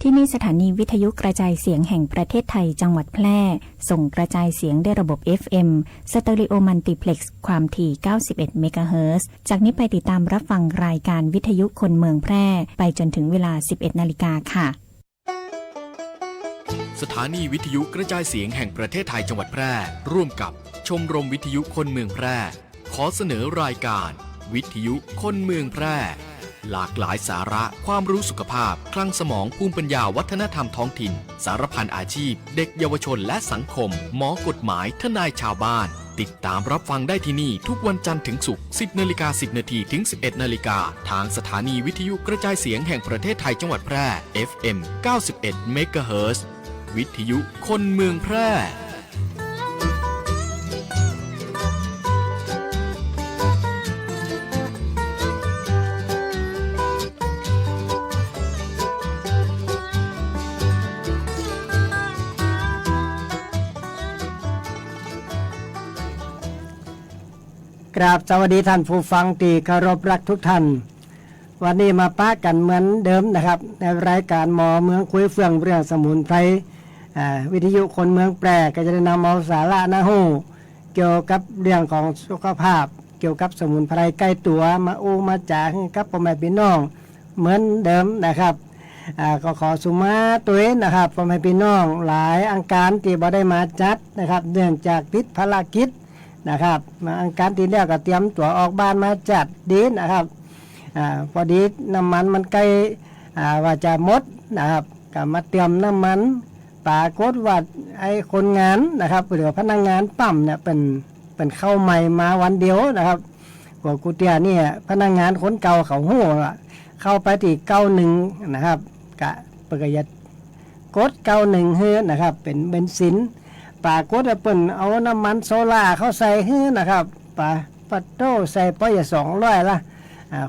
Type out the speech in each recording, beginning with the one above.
ที่นี่สถานีวิทยุกระจายเสียงแห่งประเทศไทยจังหวัดแพร่ส่งกระจายเสียงด้วยระบบ FM สเตอริโอมัลติเพล็กซ์ความถี่91เมกะเฮิรตซ์จากนี้ไปติดตามรับฟังรายการวิทยุคนเมืองแพร่ไปจนถึงเวลา 11 นาฬิกาค่ะสถานีวิทยุกระจายเสียงแห่งประเทศไทยจังหวัดแพร่ร่วมกับชมรมวิทยุคนเมืองแพร่ขอเสนอรายการวิทยุคนเมืองแพร่หลากหลายสาระความรู้สุขภาพคลังสมองภูมิปัญญาวัฒนธรรมท้องถิ่นสารพันอาชีพเด็กเยาวชนและสังคมหมอกฎหมายทนายชาวบ้านติดตามรับฟังได้ที่นี่ทุกวันจันทร์ถึงศุกร์ 10:10 นถึง 11:00 นทางสถานีวิทยุกระจายเสียงแห่งประเทศไทยจังหวัดแพร่ FM 91เมกะเฮิรตซ์วิทยุคนเมืองแพร่กราบสวัสดีท่านผู้ฟังที่เคารพรักทุกท่านวันนี้มาป้ากันเหมือนเดิมนะครับในรายการหมอเมืองคุยเฟื่องเรื่องสมุนไพรวิทยุคนเมืองแปรก็จะได้นำเอาสาระนะฮู้เกี่ยวกับเรื่องของสุขภาพเกี่ยวกับสมุนไพรใกล้ตัวมามาจากกับพ่อแม่พี่น้องเหมือนเดิมนะครับก็ขอสุมาตัวนะครับพ่อแม่พี่น้องหลายอังการที่บ่ได้มาจัดนะครับเนื่องจากติดภารกิจนะครับมาอังการที่แล้วก็เตรียมตัวออกบ้านมาจัดดีนะครับพอดีน้ำมันมันใกล้ว่าจะหมดนะครับก็มาเตรียมน้ำมันปรากฏว่าไอ้คนงานนะครับหรือพนักงานปั๊มเนี่ยเป็นเข้าใหม่มาวันเดียวนะครับกว่ากูเตียเนี่ยพนักงานคนเก่าเขาหู้เข้าไปที่91นะครับกะเปิดยกด91เฮือนะครับเป็นเบนซินปรากฏว่าเปิ้นเอาน้ำมันโซล่าเข้าใส่เฮือนะครับปัตโต้ใส่ป้อย200ละ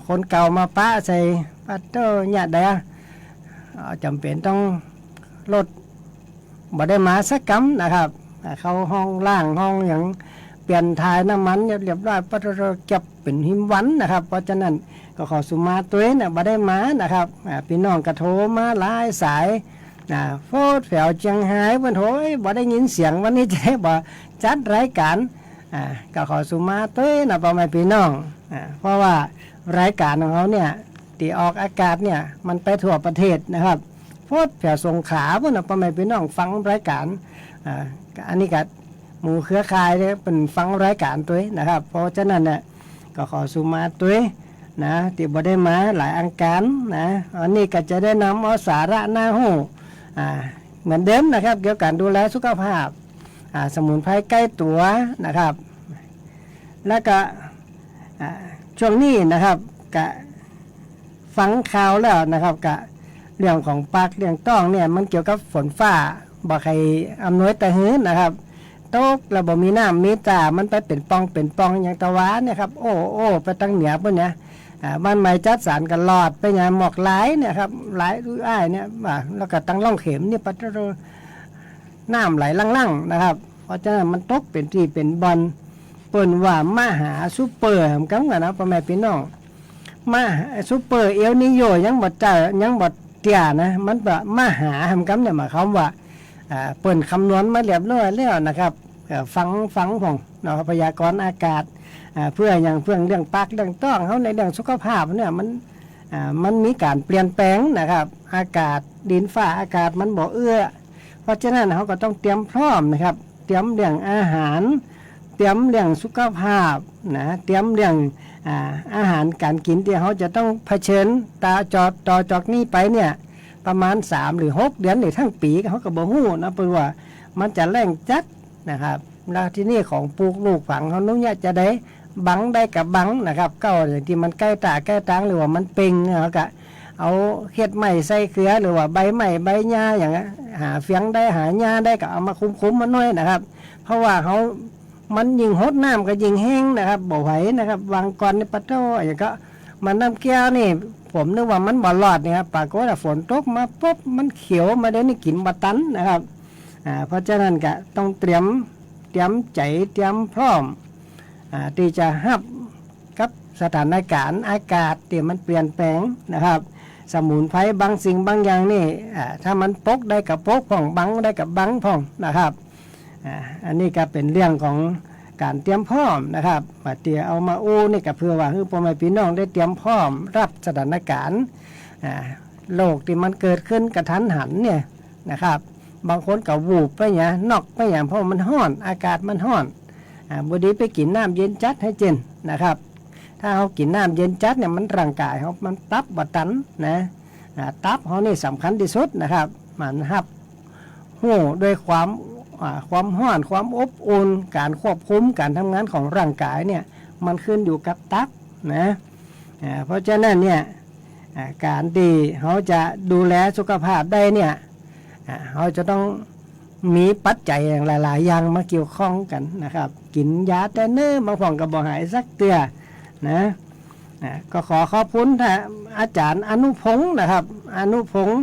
คนเก่ามาป้าใส่ปัตโต้เนี่ยได้จำเป็นต้องลดบ่ได้มาสักกำนะครับเข้าห้องล่างห้องอย่างเปลี่ยนถ่ายน้ำมันเรียบร้อยปัตโต้เก็บเป็นหิมวันนะครับเพราะฉะนั้นก็ขอสุมาตัวเนี่ยบ่ได้มานะครับพี่น้องกระโทรมาหลายสายโฟดแถวเชียงรายเพิ่นโหยบ่ได้ยินเสียงวันนี้จะบ่จัดรายการก็ขอสุมาตัวนะพ่อแม่พี่น้องเพราะว่ารายการของเขาเนี่ยที่ออกอากาศเนี่ยมันไปทั่วประเทศนะครับโฟดแถวสงขลาเพิ่นน่ะพ่อแม่พี่น้องฟังรายการอันนี้ก็หมู่เครือข่ายเนี่ยเป็นฟังรายการตัวนะครับเพราะฉะนั้นเนี่ยก็ขอสุมาตัวนะที่บ่ได้มาหลายอังการนะอันนี้ก็จะได้นำเอาสาระน่าฮู้เหมือนเดิมนะครับเกี่ยวกับการดูแลสุขภาพสมุนไพรใกล้ตัวนะครับแล้วก็ช่วงนี้นะครับกะฟังข่าวแล้วนะครับกะเรื่องของปากเรื่องต้องเนี่ยมันเกี่ยวกับฝนฟ้าบ่ใครอำนวยแต่หื้นนะครับตกแล้วบ่มีน้ำมีตามันไปเป็นปองอย่างตะวันเนี่ยครับโอ้ไปตั้งเหนือพวกเนี้ยบ้านใหม่จัดสารกันหลอดไปไงหมอกหลายเนี่ยครับหลายรุ่ยอ้ายเนี่ยแล้วก็ตั้งร่องเข็มเนี่ยปัตตน้ำไหลลั่งๆนะครับเพราะฉะนั้นมันตกเป็นที่เป็นบอลเปิ่นว่ามหาซุปเปอร์กันนะพ่อแม่พี่น้องมาซุปเปอร์เอลนิโยยังบ่จ่ายังบ่เตี้ยนะมันแบบมหากันเนี่ยหมายความว่าเปิ่นคำนวณมาเรียบร้อยแล้วนะครับฟังของพยากรณ์อากาศเพื่ออย่างเรื่องปากเรื่องต้องเขาในเรื่องสุขภาพเนี่ยมันมีการเปลี่ยนแปลงนะครับอากาศดินฟ้าอากาศมันบ่เอื้อเพราะฉะนั้นเขาก็ต้องเตรียมพร้อมนะครับเตรียมเรื่องอาหารเตรียมเรื่องสุขภาพนะเตรียมเรื่องอาหารการกินที่เขาจะต้องเผชิญต่อจากนี้ไปเนี่ยประมาณ3 หรือ 6 เดือนหรือทั้งปีเขาก็บ่ฮู้นะเพราะว่ามันจะแรงจัดนะครับแล้วที่นี่ของปลูกลูกฝังเขานุ่งเนี่ยจะได้บังได้กับบังนะครับเก้าอย่างที่มันใกล้ตาใกล้ตังหรือว่ามันเป่งเขาก็เอาเขียดไม้ใส่เกลือหรือว่าใบไม้ใบหญ้าอย่างนี้หาเฟียงได้หาหญ้าได้ก็เอามาคุ้มมันน้อยนะครับเพราะว่ามันยิงหดน้ำก็ยิงแห้งนะครับบ่ไหวนะครับวางก่อนในปัตโต้อย่างก็มันน้ำแก้วนี่ผมนึกว่ามันบ่รอดเนี่ยครับปรากฏว่าฝนตกมาปุ๊บมันเขียวมาได้นี่กินบ่ตันนะครับเพราะฉะนั้นก็ต้องเตรียมใจเตรียมพร้อมที่จะรับกับสถานการณ์อากาศที่มันเปลี่ยนแปลงนะครับ สมุนไพรบางสิ่งบางอย่างนี่ถ้ามันปกได้กับปกพ่องบังได้กับบังพ่องนะครับอันนี้ก็เป็นเรื่องของการเตรียมพร้อมนะครับมาเตียเอามาอู้นี่ก็เพื่อว่าให้พ่อแม่พี่น้องได้เตรียมพร้อมรับสถานการณ์โรคที่มันเกิดขึ้นกระทันหันเนี่ยนะครับบางคนก็วูบไปอย่างนอกไปอย่างเพราะมันร้อนอากาศมันร้อนบดีไปกินน้ำเย็นจัดให้เจนนะครับถ้าเขากินน้ำเย็นจัดเนี่ยมันร่างกายเขามันตับบัดตันนะตับเขานี่สำคัญที่สุดนะครับมันหับหูด้วยความร้อนความอบอุ่นการควบคุมการทำงานของร่างกายเนี่ยมันขึ้นอยู่กับตับนะเพราะฉะนั้นเนี่ยการที่เขาจะดูแลสุขภาพได้เนี่ยเขาจะต้องมีปัจจัยหลายๆอย่างมาเกี่ยวข้องกันนะครับกินยาแต่เนิ่บางฝ่องก็บ่หายสักเตือนะก็ขอบคุณอาจารย์อนุพงศ์นะครับอนุพงศ์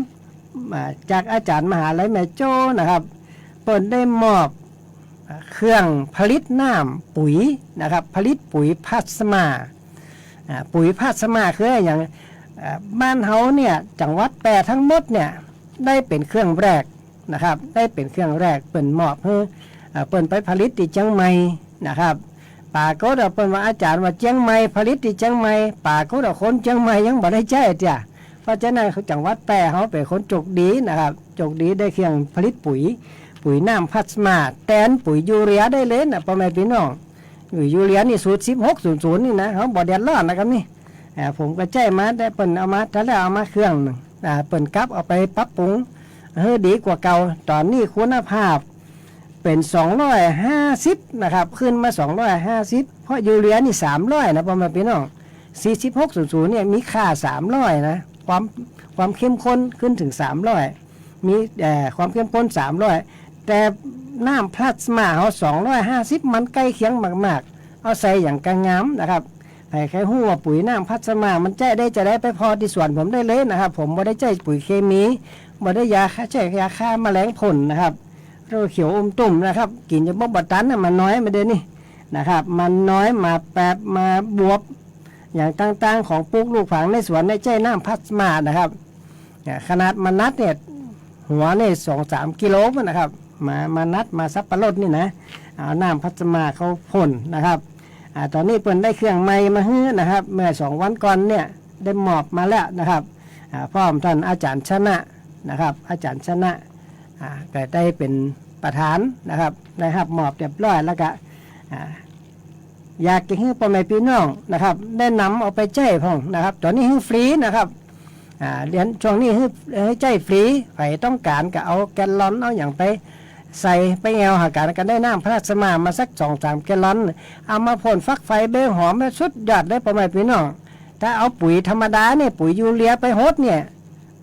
จากอาจารย์มหาลัยแม่โจ้นะครับเปิดได้มอบเครื่องผลิตน้ำปุ๋ยนะครับผลิตปุ๋ยพลาสมาปุ๋ยพลาสมาคืออย่างบ้านเฮาเนี่ยจังหวัดแปรทั้งหมดเนี่ยได้เป็นเครื่องแรกนะครับได้เป็นเครื่องแรกเปิ่นมอบเพื่อเปิ่นไปผลิตที่เชียงใหม่นะครับป่าก็เปิ่นว่าอาจารย์ว่าเชียงใหม่ผลิตที่เชียงใหม่ป่าก็คนเชียงใหม่ยังบ่ได้ใช้จ้ะเพราะฉะนั้นจังหวัดแปรเขาเป็นคนโชคดีนะครับโชคดีได้เครื่องผลิตปุ๋ยน้ำพลาสมาแทนปุ๋ยยูเรียได้เลยนะพ่อแม่พี่น้องยูเรียนี่สูตร1600นี่นะเขาบ่เดือดร้อนนะครับนี่ผมก็ใจมาได้เปิ่นเอามาถ้าแล้วเอามาเครื่องนึงเปิ่นกลับเอาไปปรับปรุงดีกว่าเก่าตอนนี้คุณภาพเป็น250นะครับขึ้นมา250เพราะยูเรียนี่300นะพ่อแม่พี่น้อง4600เนี่ยมีค่า300นะความเข้มข้นขึ้นถึง300มีความเข้มข้น300แต่น้ำพลาสมาเขา250มันใกล้เคียงมากๆเอาใส่อย่างกระงามนะครับใครหู้ว่าปุ๋ยน้ำพลาสมามันจะได้ไปพอที่สวนผมได้เลยนะครับผมไม่ได้ใช้ปุ๋ยเคมีไม่ได้ยาฆ่าแมลงพ่นนะครับโรคเขียวอมตุ่มนะครับกินจะบ่ตันมันน้อยมาเดี๋ยวนี้นะครับมันน้อยมาแปบมาบวบอย่างต่างๆของปลูกลูกฝังในสวนในใจน้ำพลาสมานะครับขนาดมันนัดเนี่ยหัวเนี่ย2-3 กิโลนะครับมานัดมาซับปะรดนี่นะเอาน้ำพลาสมาเขาพ่นนะครับตอนนี้เปิ่นได้เครื่องไม้มาฮื้อนะครับเมื่อ2 วันก่อนเนี่ยได้มอบมาแล้วนะครับพร้อมท่านอาจารย์ชนะนะครับอาจารย์ชนะก็ได้เป็นประธานนะครับได้รับมอบเรียบร้อยแล้วก็อยากจะให้พ่อแม่พี่น้องนะครับได้นำเอาไปใช้พ่องนะครับตอนนี้ให้ฟรีนะครับเดือนช่วงนี้ให้ใช้ฟรีใครต้องการก็เอาแกลลอนเอาอย่างไปใส่ไปแอวหากันได้น้ำพลาสมาสัก2-3 แกลลอนเอามาพ่นฟักไฟเบหอมแล้วสุดยอดได้พ่อแม่พี่น้องถ้าเอาปุ๋ยธรรมดาเนี่ยปุ๋ยยูเรียไปโฮดเนี่ย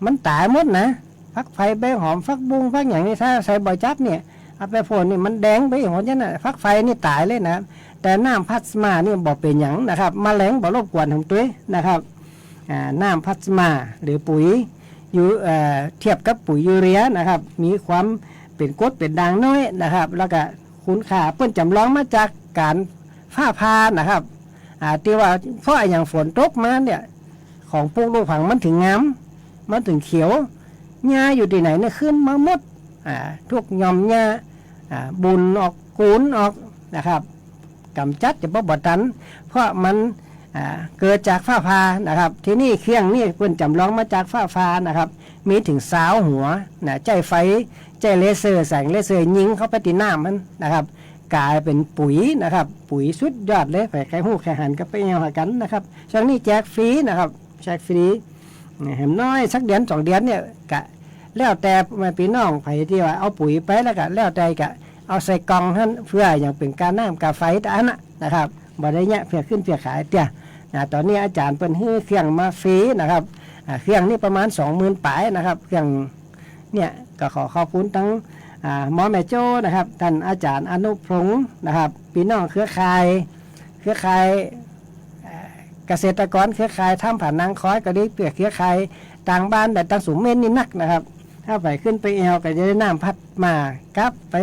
มันตายหมดนะฟักไฟใบหอมฟักบุ้งฟักอย่างนี้ถ้าใส่บ่อยจัดเนี่ยเอาไปพ่นนี่มันแดงไปหมดนั่นน่ะฟักไฟนี่ตายเลยนะแต่น้ำพลาสมานี่บ่เป็นหยังนะครับแมลงบ่รบกวนของตัวนะครับน้ำพลาสมาหรือปุ๋ยเทียบกับปุ๋ยยูเรียนะครับมีความเป็นกรดเป็นด่างน้อยนะครับแล้วก็คุณค่าเปิ้นจำลองมาจากการฟ้าผ่านะครับที่ว่าเพราะอย่างฝนตกมาเนี่ยของปลูกลูกผังมันถึงงามมันถึงเขียวหญ้าอยู่ที่ไหนเนี่ยขึ้นมาหมดทุกยอมหญ้าบุญออกกูนออกนะครับกำจัดจะบ่ตันเพราะมันเกิดจากฟ้าผ่านะครับที่นี่เครื่องนี่เพิ่นจำลองมาจากฟ้าผ่านะครับมีถึง20หัวใจไฟใจเลเซอร์แสงเลเซอร์ยิงเข้าไปที่น้ำมันนะครับกลายเป็นปุ๋ยนะครับปุ๋ยสุดยอดเลยใครหู้ใครหันก็ไปเอาหากันนะครับช่วงนี้แจกฟรีนะครับแจกฟรีเห็นน้อยสักเดือน2 เดือนเนี่ยกะแล้วแต่มาพี่น้องไผที่ว่าเอาปุ๋ยไปแล้วก็แล้วแต่กะเอาใส่กล่องท่านเพื่ออย่างเป็นการน้ำกาไฟแต่อันนะครับบ่ได้เนี่ยเพื่อขึ้นเพื่อขายเตี้ยตอนนี้อาจารย์เปิ้นให้เครื่องมาฟรีนะครับเครื่องนี่ประมาณ 20,000 ปลายนะครับเครื่องเนี่ยก็ขอขอบคุณทั้งหมอแม่โจ้นะครับท่านอาจารย์อนุพงศ์นะครับพี่น้องเครือข่ายเกษตรกรเครือข่ายทำผ่านนางคอยก็ได้เปลือกเครือข่ายต่างบ้านแต่ต่างสูงเม่นนี่นักนะครับถ้าไปขึ้นไปแอวก็จะได้น้ำพัดมากับไป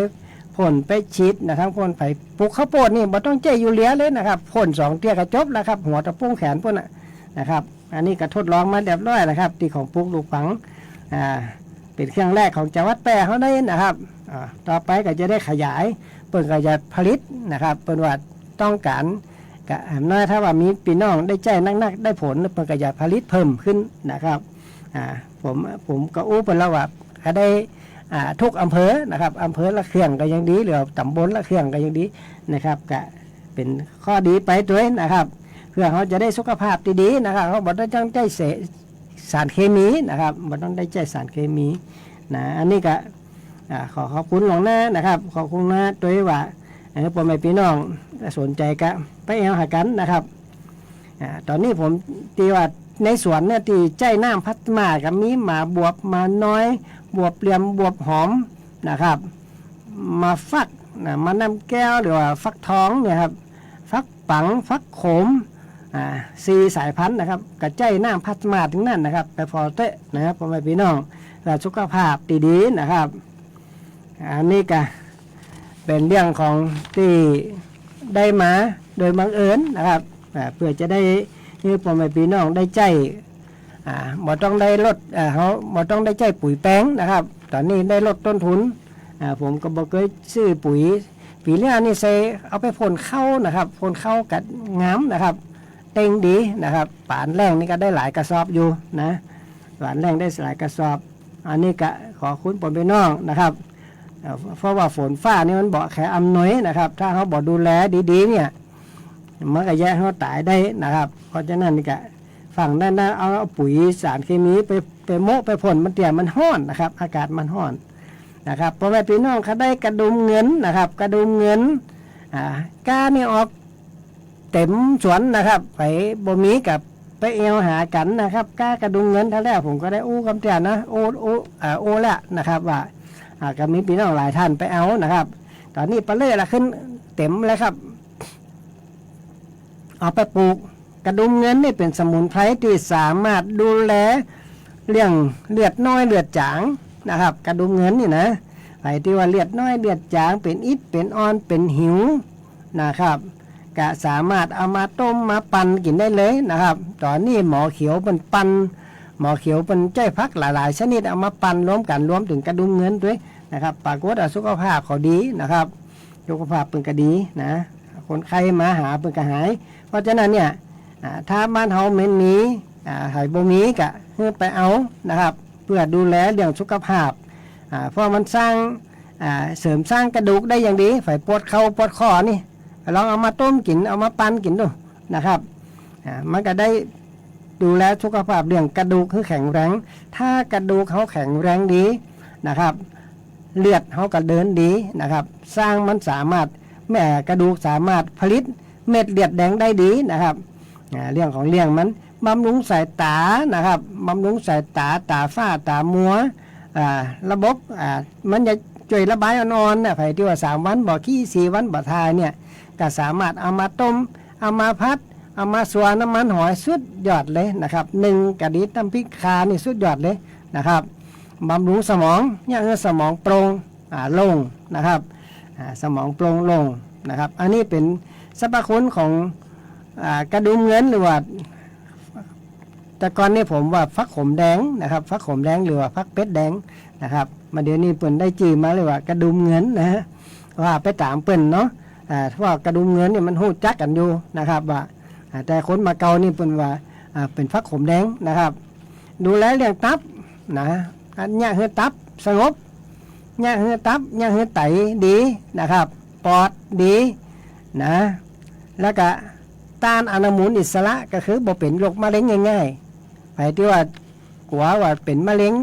พ่นไปฉีดนะครับพ่นไปปลูกข้าวโพดนี่บ่ต้องใจยูเรียเลยนะครับพ่น2 เที่ยก็จบแล้วครับหัวตะปุ้งแขนพวกนะครับ อันนี้ก็ทดลองมาเรียบร้อยแล้วครับที่ของปลูกลูกฝังเป็นเครื่องแรกของจังหวัดแพร่เขาได้นะครับต่อไปก็จะได้ขยายเปิดก็จะผลิตนะครับเปิดว่าต้องการกะน้อยถ้าว่ามีพี่น้องได้ใจนักๆได้ผลเปิดก็จะผลิตเพิ่มขึ้นนะครับผมก็อู้เป็นแล้วว่าก็ได้ทุกอำเภอนะครับอำเภอละเครื่องก็ยังดีหรือตำบลละเครื่องก็ยังดีนะครับก็เป็นข้อดีไปด้วยนะครับเพื่อเขาจะได้สุขภาพดีๆนะครับเขาบอกต้องใจสารเคมีนะครับบ่ต้องได้ใจสารเคมีนะอันนี้ก็ขอขอบคุณหลวงหน้านะครับขอบคุณนะตัวว่าพ่อแม่พี่น้องสนใจก็ไปเอาหากันนะครับตอนนี้ผมตีว่าในสวนเนี่ยที่ใจน้ำพัดมากับมีหมาบวบมาน้อยบวบเหลี่ยมบวบหอมนะครับมาฟักมานำแก้วหรือว่าฟักทองเนี่ยครับฟักปังฟักโขม4 สายพันธุ์นะครับกระใจน้ำพัดมาถึงนั่นนะครับไปพอเตะนะครับพ่อแม่พี่น้องสุขภาพดีๆนะครับอันนี้ก็เป็นเรื่องของที่ได้มาโดยบังเอิญนะครับเพื่อจะได้ให้พ่อแม่พี่น้องได้ใจบ่ต้องได้ลดเขาบ่ต้องได้ใจปุ๋ยแป้งนะครับตอนนี้ได้ลดต้นทุนผมก็บ่เคยซื้อปุ๋ยปีนี้นี่ใส่เอาไปพ่นเข้านะครับพ่นเข้ากัดงามนะครับเต็งดีนะครับป่านแรงนี่ก็ได้หลายกระสอบอยู่นะป่านแรงได้หลายกระสอบอันนี้ก็ขอคุณพ่อแม่พี่น้องนะครับเพราะว่าฝนฟ้านี่มันบ่แค่อำนวยนะครับถ้าเขาบ่ดูแลดีๆเนี่ยมันก็แย่เขาตายได้นะครับเพราะฉะนั้นนี่ก็ฝั่งด้านเอาปุ๋ยสารเคมีไปโมะไปพ่นมันเตี่ยมันห้อนนะครับอากาศมันห้อนนะครับพ่อแม่พี่น้องเขาได้กระดุมเงินนะครับกระดุมเงินก้านี่ออกเต็มสวนนะครับไปบ่มีกับไปเอวหากันนะครับก้ากระดุมเงินท่าแล้วผมก็ได้อู้คำเตือนนะโอ้แล้วนะครับว่าก็มีพี่น้องหลายท่านไปเอานะครับตอนนี้ปลาเล่ละขึ้นเต็มแล้วครับเอาไปปลูกกระดุมเงินนี่เป็นสมุนไพรที่สามารถดูแลเรื่องเลือดน้อยเลือดจางนะครับกระดุมเงินนี่นะไอ้ที่ว่าเลือดน้อยเลือดจางเป็นอิดเป็นอ่อนเป็นหิวนะครับก็สามารถเอามาต้มมาปั่นกินได้เลยนะครับตอนนี้หมอเขียวเป็นปั่นหมอเขียวเป็นใจพักหลายๆชนิดเอามาปั่นรวมกันรวมถึงกระดุมเงินด้วยนะครับปรากฏว่าสุขภาพเขาดีนะครับสุขภาพเป็นก็ดีนะคนไข้มาหาเป็นก็หายเพราะฉะนั้นเนี่ยถ้าบ้านเฮาไม่มีหายบ่มีก็ไปเอานะครับเพื่อดูแลเรื่องสุขภาพเพราะมันสร้างเสริมสร้างกระดูกได้อย่างดีฝ่ายปวดเข่าปวดคอนี่ลองเอามาต้มกินเอามาปั่นกินดูนะครับมันก็ได้ดูแลสุขภาพเรื่องกระดูกคือแข็งแรงถ้ากระดูกเขาแข็งแรงดีนะครับเลือดเขาก็เดินดีนะครับสร้างมันสามารถแม่กระดูกสามารถผลิตเม็ดเลือดแดงได้ดีนะครับเรื่องของเรื่องมันบำรุงสายตานะครับบำรุงสายตาตาฝ้าตามัวระบบมันจะช่วยระบายอ่อนๆนะไผที่ว่า3 วันบ่ขี้4 วันบ่ทายเนี่ยก็สามารถเอามาต้มเอามาพัดเอามาสวนน้ำมันหอยสุดยอดเลยนะครับ1 กระดิษน้ำพริกขานี่สุดยอดเลยนะครับบำรุงสมองเนี่ยคือสมองโปร่งโล่งนะครับสมองโปร่งโล่งนะครับอันนี้เป็นสรรพคุณของกระดุมเงินหรือว่าแต่ก่อนนี้ผมว่าฟักขมแดงนะครับฟักขมแดงหรือว่าฟักเป็ดแดงนะครับมาเดี๋ยวนี้เปิ่นได้จีมาเลยว่ากระดุมเงินนะฮะว่าไปตามเปิ่นเนาะว่ากระดุมเงินเนี่ยมันหู้จักกันอยู่นะครับว่าแต่คนมาเกานี่เปิ่นว่าเป็นฟักขมแดงนะครับดูแลเรื่องตับนะอันนี้คือตับสงบเนี่ยคือตับเนี่ยคือไตดีนะครับปอดดีนะแล้วก็ต้านอนุมูลอิสระก็คือบ่เป็นโรคมะเร็งง่ายๆไปที่ว่ากลัวว่าเป็นมะเร็ง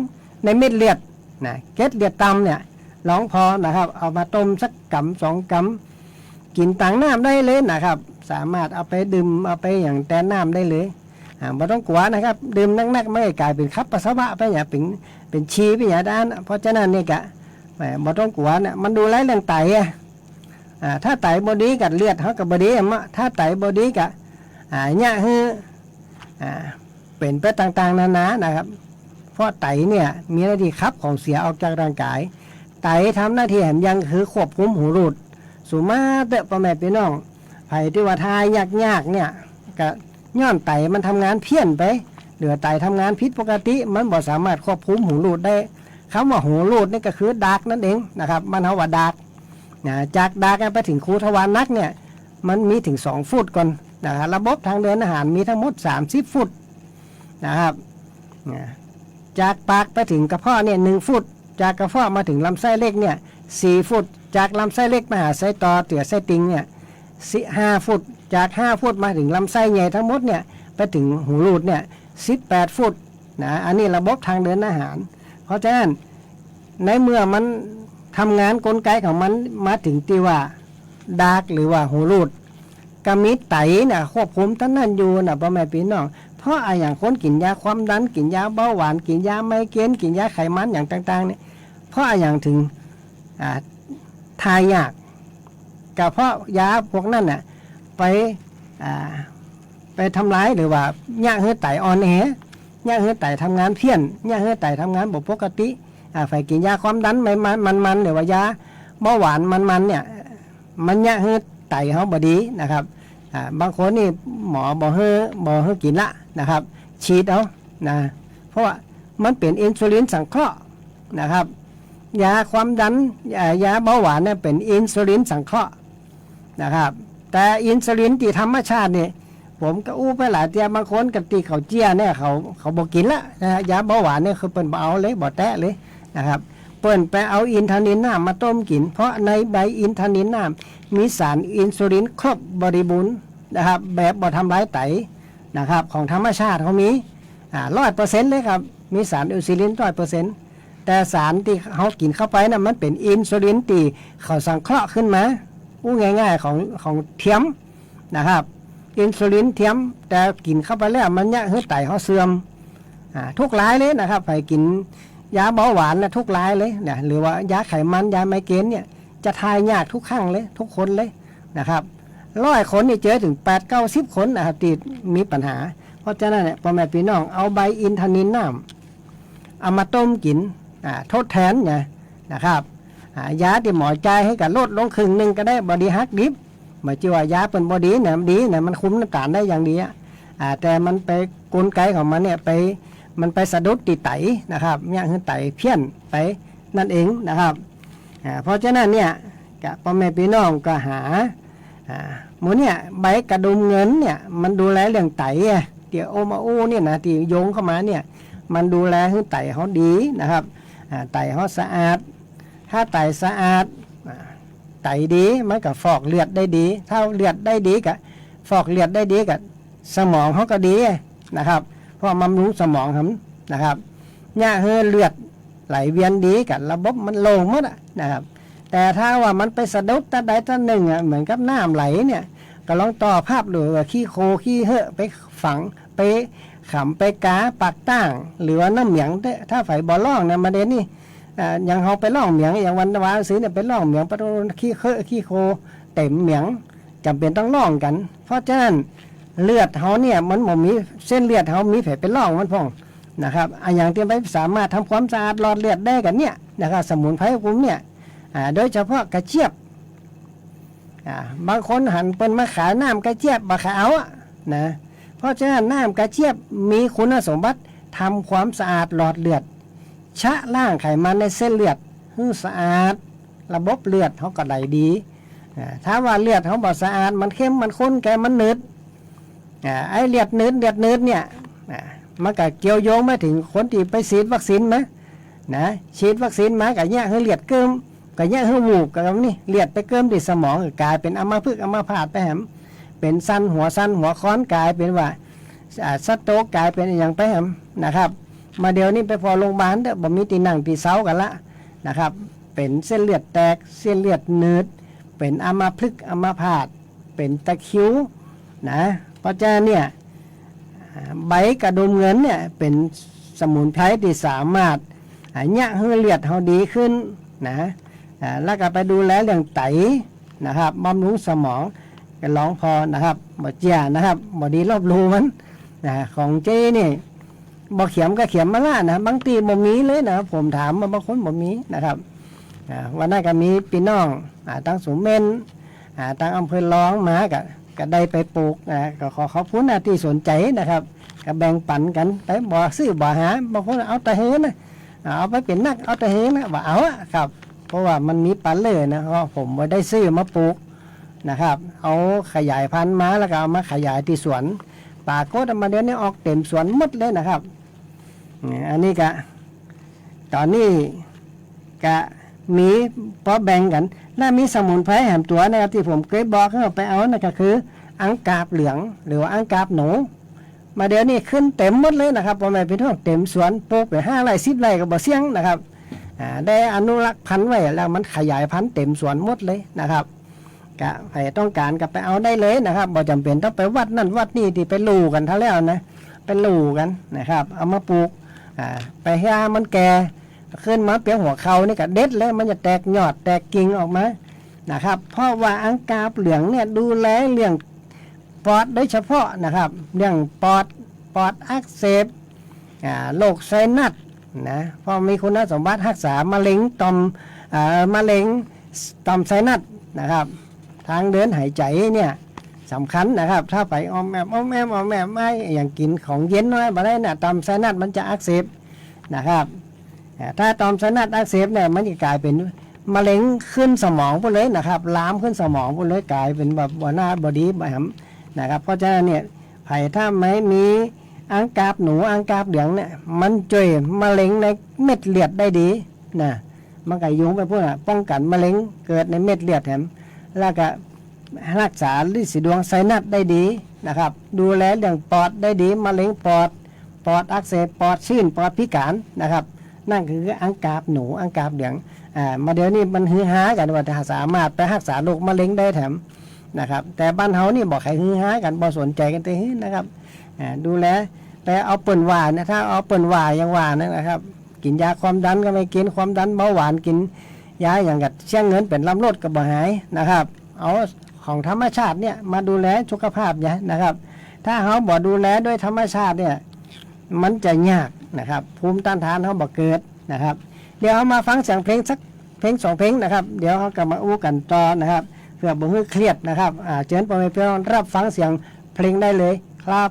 ในเม็ดเลือดนะเกล็ดเลือดต่ำเนี่ยลองพอนะครับเอามาต้มสักกำ2 กำกินต่างน้ำได้เลยนะครับสามารถเอาไปดื่มเอาไปอย่างแทนน้ำได้เลยไม่ต้องกลัวนะครับดื่มนักๆไม่กลายเป็นคับปัสสาวะไปอย่างเป็นชีไปอย่างด้านเพราะฉะนั้นนี่กะไม่ต้องกลัวเนี่ยมันดูแลเรื่องไตถ้าไตบอดีกับเลือดเขากับบอดีถ้าไตบอดีกับเนี่ยคือเป็นไปต่างๆนานานะครับเพราะไตเนี่ยมีหน้าที่ขับของเสียออกจากร่างกายไตทำหน้าที่แห่งยังคือควบคุมหูรูดสุมาเตะประแม่พี่น้องไผที่ว่าทายยากๆเนี่ยก็ย้อนไตมันทำงานเพี้ยนไป หรือไตทำงานผิดปกติมันบ่สามารถควบคุมหูรูดได้คำว่าหูรูดนี่ก็คือดากนั่นเองนะครับมันเฮาว่าดากจากดากไปถึงคูทวารนักเนี่ยมันมีถึง2ฟุตก่อนนะครับระบบทางเดินอาหารมีทั้งหมด30ฟุตนะครับจากปากไปถึงกระเพาะเนี่ย1ฟุตจากกระเพาะมาถึงลำไส้เล็กเนี่ย4ฟุตจากลำไส้เล็กมาหาไส้ต่อเตือไส้ติ่งเนี่ย5ฟุตจาก5ฟุตมาถึงลำไส้ใหญ่ทั้งหมดเนี่ยไปถึงหูรูดเนี่ย18ฟุตนะอันนี้ระบบทางเดินอาหารเพราะฉะนั้นในเมื่อมันทำงานกลไกของมันมาถึงที่ว่าดากหรือว่าหูรูดกมีไตเนี่ยควบคุมตั้งนั่นอยู่นะพ่อแม่พี่น้องเพราะอย่างคนกินยาความดันกินยาเบาหวานกินยาไมเกรนกินยาไขมันอย่างต่างๆเนี่ยเพราะอย่างถึงทายยากก็เพราะยาพวกนั้นน่ะไปทำร้ายหรือว่าย่าเฮือไตอ่อนแอย่าเฮือไตทำงานเพี้ยนย่าเฮือไตทำงานบ่ปกติไฟกินยาความดันมันหรือว่ายาเบาหวานมันเนี่ยมันย่าเฮือไตเขาบ่ดีนะครับบางคนนี่หมอบ่เฮือกินละนะครับฉีดเอานะเพราะว่ามันเป็นอินซูลินสังเคราะห์นะครับยาความดันยาเบาหวานเนี่ยเป็นอินซูลินสังเคราะห์นะครับแต่อินซูลินที่ธรรมชาติเนี่ยผมก็อู้ไปหลายเตียบางคนกับตีเขาเจี้ยเนี่ยเขาบอกกินละนะยาเบาหวานเนี่ยคือเป็นบ่เอาเลยบ่แตะเลยนะครับเปิ้นไปเอาอินทานินน้ำมาต้มกินเพราะในใบอินทานินน้ำมีสารอินซูลินครบบริบูรณ์นะครับแบบบ่ทำร้ายไตนะครับของธรรมชาติเขามี100%เลยครับมีสารอินซูลิน100%แต่สารที่เขากินเข้าไปนะมันเป็นอินซูลินที่เขาสังเคราะห์ขึ้นมาอู้ง่ายๆของเทียมนะครับอินซูลินเทียมแต่กินเข้าไปแล้วมันเนี่ยไตเขาเสื่อมทุกรายเลยนะครับไปกินยาเบาหวานนะทุกรายเลยเนี่ยหรือว่ายาไขมันยาไมเกรนเนี่ยจะทายยากทุกครั้งเลยทุกคนเลยนะครับ100 คนนี่เจอถึง8-90 คนนะครับที่มีปัญหาเพราะฉะนั้นเนี่ยพ่อแม่พี่น้องเอาใบอินทานินน้ำเอามาต้มกินทดแทนนะครับยาที่หมอจ่ายให้กับลดลงครึ่งนึงก็ได้บอดี้ฮักดิฟหมายถึงว่ายาเป็นบอดี้เนี่ยดีเนี่ยมันคุมน้ำตาลได้อย่างดีแต่มันไปกลไกของมันเนี่ยมันไปสะดุดติไตนะครับเนี่ยคือไตเพี้ยนไปนั่นเองนะครับเพราะฉะนั้นเนี่ยพ่อแม่พี่น้องก็หาหมูเนี่ยใบกระดุมเงินเนี่ยมันดูแลเรื่องไตเดี๋ยวโอมาโอเนี่ยนะที่โยงเข้ามาเนี่ยมันดูแลให้ไตเขาดีนะครับไตเขาสะอาดถ้าไตสะอาดไตดีมันก็ฟอกเลือดได้ดีถ้าเลือดได้ดีก็ฟอกเลือดได้ดีก็สมองเขาก็ดีนะครับเพราะบำรุงสมองครับนะครับเนี่ยเลือดไหลเวียนดีกับระบบมันโล่งหมดนะครับแต่ถ้าว่ามันไปสะดุดตาใดตาหนึ่งเหมือนกับน้ำไหลเนี่ยก็ลองต่อภาพดูว่าขี้โคขี้เหอะไปฝังไปขำไปกาปากตั้งหรือว่าน้ำเหมียงถ้าไฟบ่อล่องเนี่ยมาเด่นนี่อย่างเขาไปล่องเหมียงอย่างวันวานซื้อเนี่ยไปล่องเหมียงปะโดนขี้เคอะขี้โคเต็มเหมียงจำเป็นต้องล่องกันเพราะฉะนั้นเลือดเขาเนี่ยมันบ่มีเส้นเลือดเขามีแผลเป็นล่องมันพ่องนะครับอย่างที่ไม่สามารถทำความสะอาดหลอดเลือดได้กันเนี่ยนะครับสมุนไพรกลุ่มเนี่ยโดยเฉพาะกระเจี๊ยบบางคนหันเป็นมาขายน้ำกระเจี๊ยบบะขาวนะเพราะฉะนั้นน้ำกระเจี๊ยบมีคุณสมบัติทำความสะอาดหลอดเลือดชะล้างไขมันในเส้นเลือดให้สะอาดระบบเลือดเขาก็ไหลดีถ้าว่าเลือดเขาบ่สะอาดมันเข้มมันข้นแกมันเนืดไอ้เลือดเนืดเนี่ยมันก็เกี่ยวโยงมาถึงคนที่ไปฉีดวัคซีนไหมนะฉีดวัคซีนมากับเนี่ยให้เลือดเกิมกับเนี่ยให้วูบกับนี่เลือดไปเกิมที่สมองกลายเป็นอัมพฤกษ์อัมพาตไปแหมเป็นสั้นหัวค้อนกลายเป็นว่าสโตรกกลายเป็นอย่างไปแหมนะครับมาเดี๋ยวนี้ไปพอโรงพยาบาลเด้อบ่มีตีนั่งตีเสากันละนะครับเป็นเส้นเลือดแตกเส้นเลือดเนืดเป็นอัมพฤกษ์อัมพาตเป็นตะคริวนะเพราะฉะนั้นเนี่ยใบกระดุมเงินเนี่ยเป็นสมุนไพรที่สามารถเนี่ยให้เลือดเขาดีขึ้นนะแล้วก็ไปดูแลเรื่องไตนะครับบำรุงสมองกันร้องพอนะครับบ่เจียนะครับบ่ดีรอบรูมันของเจ้นี่บ่เขียมก็เขียมมาล่ะนะบางทีบ่มีเลยนะผมถามมาบางคนบ่มีนะครับวันนั้นก็มีพี่น้องตั้งสุเมนตั้งอำเภอร้องมาก็ได้ไปปลูกก็ขอขอบคุณที่สนใจนะครับ ก็แบ่งปันกันไปบ่ซื้อบ่หาบางคนเอาแต่เฮนะเอาไปเป็นนักเอาแต่เฮนะว่าเอาอะครับเพราะว่ามันมีปันเลยนะเพราะผมบ่ได้ซื้อมาปลูกนะครับเอาขยายพันธุ์มาแล้วก็เอามาขยายที่สวนป่าโคตรมาเดี๋ยวนี้ออกเต็มสวนหมดเลยนะครับอันนี้ก็ตอนนี้ก็มีพอแบ่งกันและมีสมุนไพรแหมตัวนะครับที่ผมเคยบอกให้เราไปเอานั่นก็คืออังกาบเหลืองหรือว่าอังกาบหนูมาเดี๋ยวนี้ขึ้นเต็มหมดเลยนะครับพ่อแม่พี่น้องเต็มสวนปลูกไป5 ไร่ 10 ไร่ก็บ่เสี่ยงนะครับได้อนุรักษ์พันธุ์ไว้แล้วมันขยายพันธุ์เต็มสวนหมดเลยนะครับก็ใครต้องการก็ไปเอาได้เลยนะครับบ่จำเป็นต้องไปวัดนั่นวัดนี่ที่ไปลู่กันเท่าแล้วนะไปลู่กันนะครับเอามาปลูกไปให้มันแก่ขึ้นมาเปียหัวเขานี่ก็เด็ดเลยมันจะแตกยอดแตกกิ่งออกมานะครับเพราะว่าอังกาบเหลืองเนี่ยดูแลเรื่องปอดโดยเฉพาะนะครับเรื่องปอดอักเสบโรคไซนัสนะเพราะมีคุณสมบัติรักษามะเร็งต่อมไซนัสนะครับทางเดินหายใจเนี่ยสำคัญนะครับถ้าไปอมแอมไม่อย่างกินของเย็นน้อยมาได้นะต่อมไซนัสมันจะอักเสบนะครับถ้าต่อมไซนัสอักเสบเนี่ยมันจะกลายเป็นมะเร็งขึ้นสมองไปเลยนะครับลามขึ้นสมองไปเลยกลายเป็นแบบบ่หน้าบดีแบบนะครับเพราะฉะนั้นเนี่ยไผ่ถ้าไม่มีอังกาบหนูอังกาบเหลืองเนี่ยมันช่วยมะเร็งในเม็ดเลือดได้ดีนะมันก็ยุงไปพวกน่ะป้องกันมะเร็งเกิดในเม็ดเลือดแถมแล้วก็รักษาลินสีดวงไซนัสได้ดีนะครับดูแลเรื่องปอดได้ดีมะเร็งปอดอักเสบปอดชื้นปอดพิการนะครับนั่นคืออังกาบหนูอังกาบเหลืองมาเดี๋ยวนี้มันฮือฮากันว่าจะสามารถไปรักษาโรคมะเร็งได้แถมนะครับแต่บ้านเฮานี่บอกใครฮือฮากันบ่สนใจกันแต่นะครับดูแลแต่เอาเปิ่นว่านะถ้าเอาเปิ่นว่ายังว่านะครับกินยาความดันก็ไม่กินความดันเบาหวานกินยาอย่างกับเชี่ยงเงินเป็นลำรดก็บ่หายนะครับเอาของธรรมชาติเนี่ยมาดูแลสุขภาพนะครับถ้าเขาบ่ดูแลด้วยธรรมชาติเนี่ยมันจะยากนะครับภูมิต้านทานเขาบ่เกิดนะครับเดี๋ยวเขามาฟังเสียงเพลงสักเพลง2 เพลงนะครับเดี๋ยวเขากลับมาอู้กันต่อนะครับเพื่อบ่ให้เครียดนะครับเชิญพ่อแม่พี่น้องรับฟังเสียงเพลงได้เลยครับ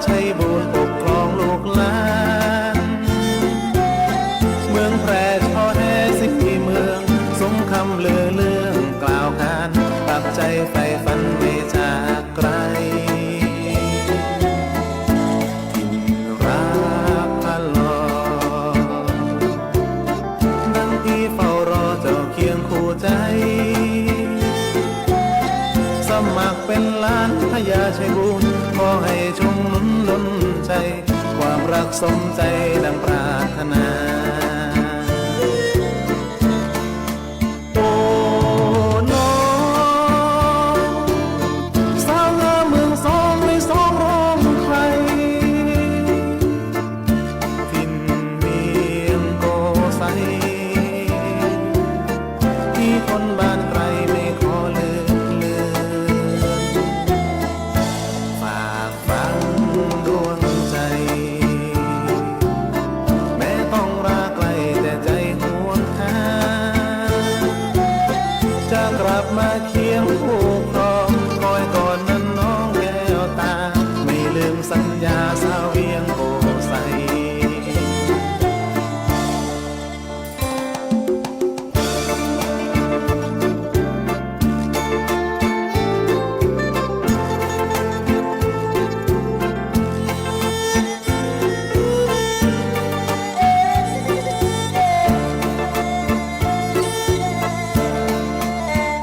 ชัยบูรณ์ปกครองลูกหลานเมืองแพร่ช่อแท้สิเมืองสมคำเลือเรื่องกล่าวขานตัดใจใฝ่ฝันไม่จากไกลถิ่นรักพะลอดังที่เฝ้ารอเจ้าเคียงคู่ใจสมัครเป็นล้านพญาชัยบูรณ์ขอให้ชมล้นใจความรักสมใจดังปรารถนาโอ้น้องสาวงามเมืองสองในสองร้องใครถิ่นเมียงโกไซที่คนบ้านไกลไม่ขอเลือกฝากฟังดวงใจแม้ต้องราไกลแต่ใจห่วงหาจะกลับมาเคียงคู่ครองคอยก่อนนั้นน้องแก้วตาไม่ลืมสัญญาสาวเวียงโกไซ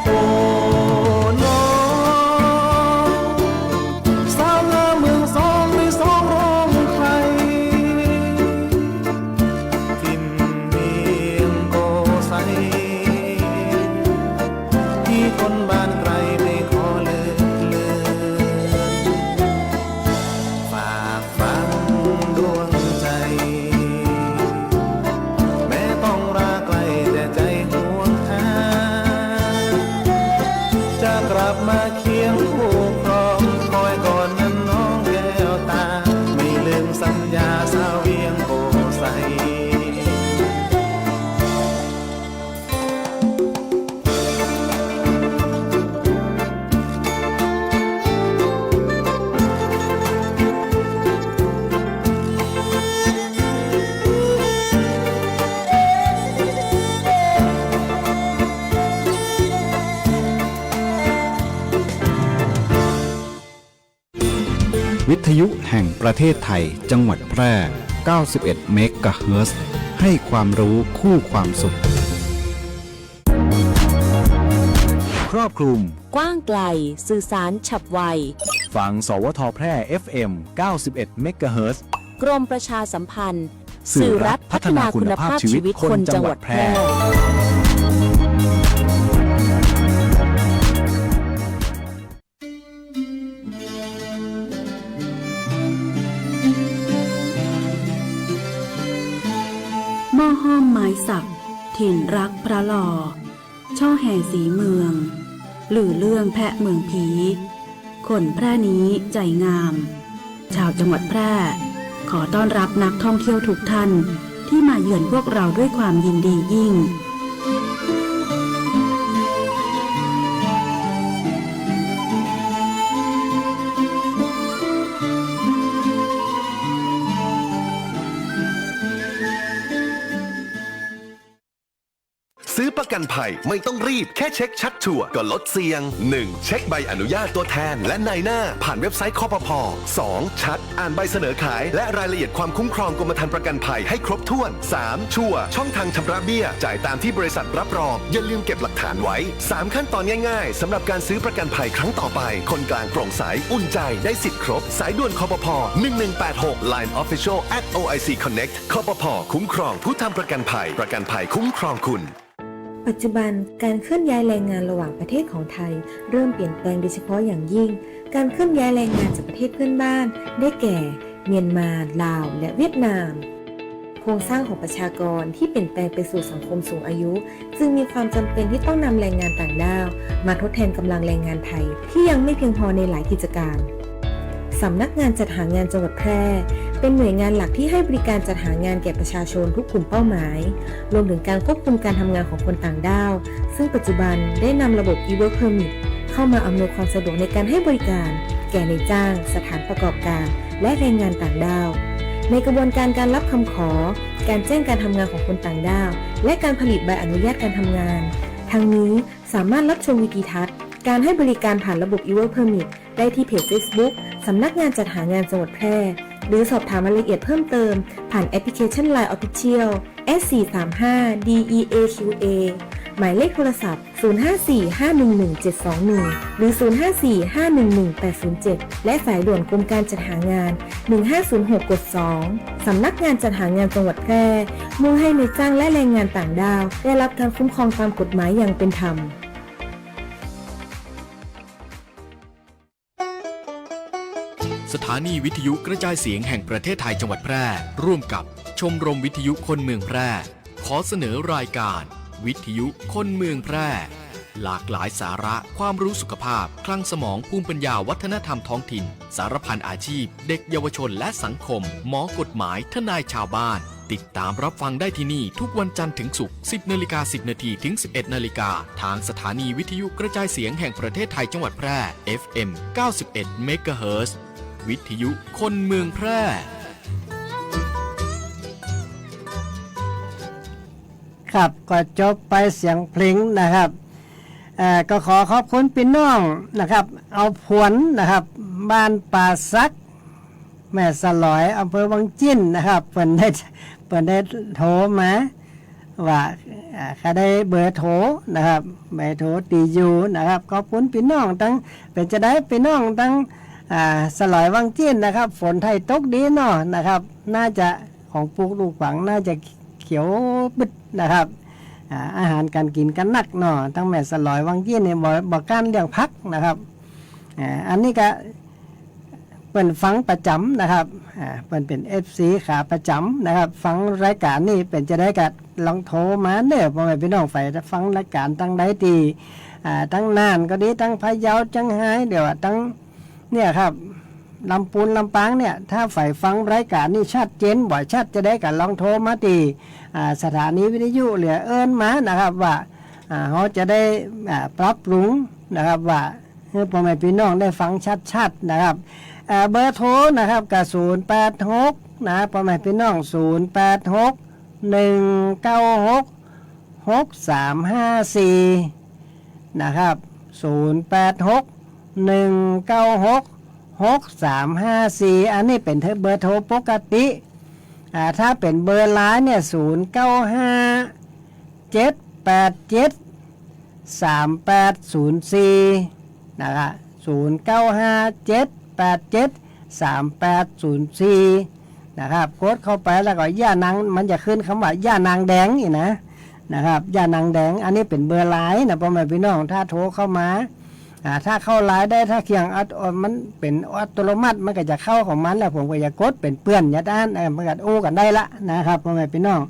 โอ้ ยุแห่งประเทศไทยจังหวัดแพร่ 91 เมกะเฮิรตซ์ให้ความรู้คู่ความสุขครอบคลุมกว้างไกลสื่อสารฉับไวฟังสวทแพร่ FM 91 เมกะเฮิรตซ์กรมประชาสัมพันธ์สื่อรัฐพัฒนาคุณภาพชีวิตคนจังหวัดแพร่หม้อห้อมไม้สักถิ่นรักพระหล่อช่อแห่สีเมืองหรือเรื่องแพะเมืองผีคนแพร่นี้ใจงามชาวจังหวัดแพร่ขอต้อนรับนักท่องเที่ยวทุกท่านที่มาเยือนพวกเราด้วยความยินดียิ่งซื้อประกันภัยไม่ต้องรีบแค่เช็คชัดชัวร์ก็ลดเสี่ยง 1. เช็คใบอนุญาตตัวแทนและนายหน้าผ่านเว็บไซต์คปภ. 2. ชัดอ่านใบเสนอขายและรายละเอียดความคุ้มครองกรมธรรม์ประกันภัยให้ครบถ้วน 3. ชัวร์ช่องทางชำระเบี้ยจ่ายตามที่บริษัทรับรองอย่าลืมเก็บหลักฐานไว้ 3 ขั้นตอนง่ายๆสำหรับการซื้อประกันภัยครั้งต่อไปคนกลางโปร่งใสอุ่นใจได้สิทธิ์ครบสายด่วนคปภ. 1186 Line Official @OIC Connect คปภ.คุ้มครองผู้ทำประกันภัยประกันภัยคุ้มครองคุณปัจจุบันการเคลื่อนย้ายแรงงานระหว่างประเทศของไทยเริ่มเปลี่ยนแปลงโดยเฉพาะอย่างยิ่งการเคลื่อนย้ายแรงงานจากประเทศเพื่อนบ้านได้แก่เมียนมาลาวและเวียดนามโครงสร้างของประชากรที่เปลี่ยนแปลงไปสู่สังคมสูงอายุจึงมีความจำเป็นที่ต้องนำแรงงานต่างด้าวมาทดแทนกำลังแรงงานไทยที่ยังไม่เพียงพอในหลายกิจการสำนักงานจัดหางานจังหวัดแพร่เป็นหน่วยงานหลักที่ให้บริการจัดหางานแก่ประชาชนทุกกลุ่มเป้าหมายรวมถึงการควบคุมการทำงานของคนต่างด้าวซึ่งปัจจุบันได้นำระบบ e-work permit เข้ามาอำนวยความสะดวกในการให้บริการแก่นายจ้างสถานประกอบการและแรงงานต่างด้าวในกระบวนการการรับคำขอการแจ้งการทำงานของคนต่างด้าวและการผลิตใบอนุญาตการทำงานทั้งนี้สามารถรับชมวิดีทัศน์การให้บริการผ่านระบบ e-work permit ได้ที่เพจ Facebook สำนักงานจัดหางานจังหวัดแพร่หรือสอบถามรายละเอียดเพิ่มเติมผ่านแอปพลิเคชัน Line Official S435DEAQA หมายเลขโทรศัพท์ 0545111721 หรือ 0545111807 และสายด่วนกรมการจัดหางาน 1506 กด 2 สำนักงานจัดหางานจังหวัดแพร่มุ่งให้นายจ้างและแรงงานต่างด้าวได้รับการคุ้มครองตามกฎหมายอย่างเป็นธรรมสถานีวิทยุกระจายเสียงแห่งประเทศไทยจังหวัดแพร่ร่วมกับชมรมวิทยุคนเมืองแพร่ขอเสนอรายการวิทยุคนเมืองแพร่หลากหลายสาระความรู้สุขภาพคลังสมองภูมิปัญญาวัฒนธรรมท้องถิ่นสารพันอาชีพเด็กเยาวชนและสังคมหมอกฎหมายทนายชาวบ้านติดตามรับฟังได้ที่นี่ทุกวันจันทร์ถึงศุกร์ 10:10 นถึง 11:00 นทางสถานีวิทยุกระจายเสียงแห่งประเทศไทยจังหวัดแพร่ FM 91 เมกะเฮิรตซ์วิทยุคนเมืองแพร่ครับก็จบไปเสียงเพลงนะครับก็ขอขอบคุณพี่น้องนะครับเอาผวนนะครับบ้านป่าซักแม่สลอยอำเภอวังจิ้นนะครับเปิ่นได้โทรมาว่าเขาได้เบอร์โทรนะครับเบอร์โทรตีอยู่นะครับขอบคุณพี่น้องทั้งเป็นจะได้พี่น้องทั้งสลอยวังจิ้นนะครับฝนไทยตกดีเนาะนะครับน่าจะของปลูกลูกหวังน่าจะเขียวบึดนะครับอาหารการกินกันนักเนาะทั้งแม่สลอยวังจิ้นเนี่ยบอกการเลี้ยงพักนะครับอันนี้ก็เปิ่นฟังประจำนะครับเปิ่นเป็น FC ขาประจำนะครับฟังรายการนี่เป็นจะได้กัดลองโทรมาเด้อพ่อแม่พี่น้องฝ่ายฟังรายการตั้งใดตีตั้งน่านก็ดีตั้งพะเยาจังไห้เดี๋ยวตั้งเนี่ยครับลำพูนลำปางเนี่ยถ้าฝ่ายฟังรายการนี่ชัดเจนบ่อยชัดจะได้กัดลองโทรมาตีสถานีวิทยุเหลือเอิ้นมานะครับว่าเขาจะได้ปรับปรุงนะครับว่าให้พ่อแม่พี่น้องได้ฟังชัดๆนะครับเบอร์โทรนะครับกับ086นะพ่อแม่พี่น้อง086 196 6354นะครับ086 196 6354อันนี้เป็นเบอร์โทรปกติถ้าเป็นเบอร์ไลน์เนี่ย0957873804นะครับ0957873804นะครับกดเข้าไปแล้วก็ย่านางมันจะขึ้นคำว่าย่านางแดงนี่นะครับย่านางแดงอันนี้เป็นเบอร์ไลน์นะพ่อแม่พี่น้องถ้าโทรเข้ามาถ้าเข้าไลน์ได้ถ้าเคียงมันเป็นอัตโนมัติมันก็จะเข้าของมันแล้วผมก็จะกดเป็นเพื่อนยัดด้านมันก็โอ้กันได้ละนะครับพ่อแม่พี่น้อง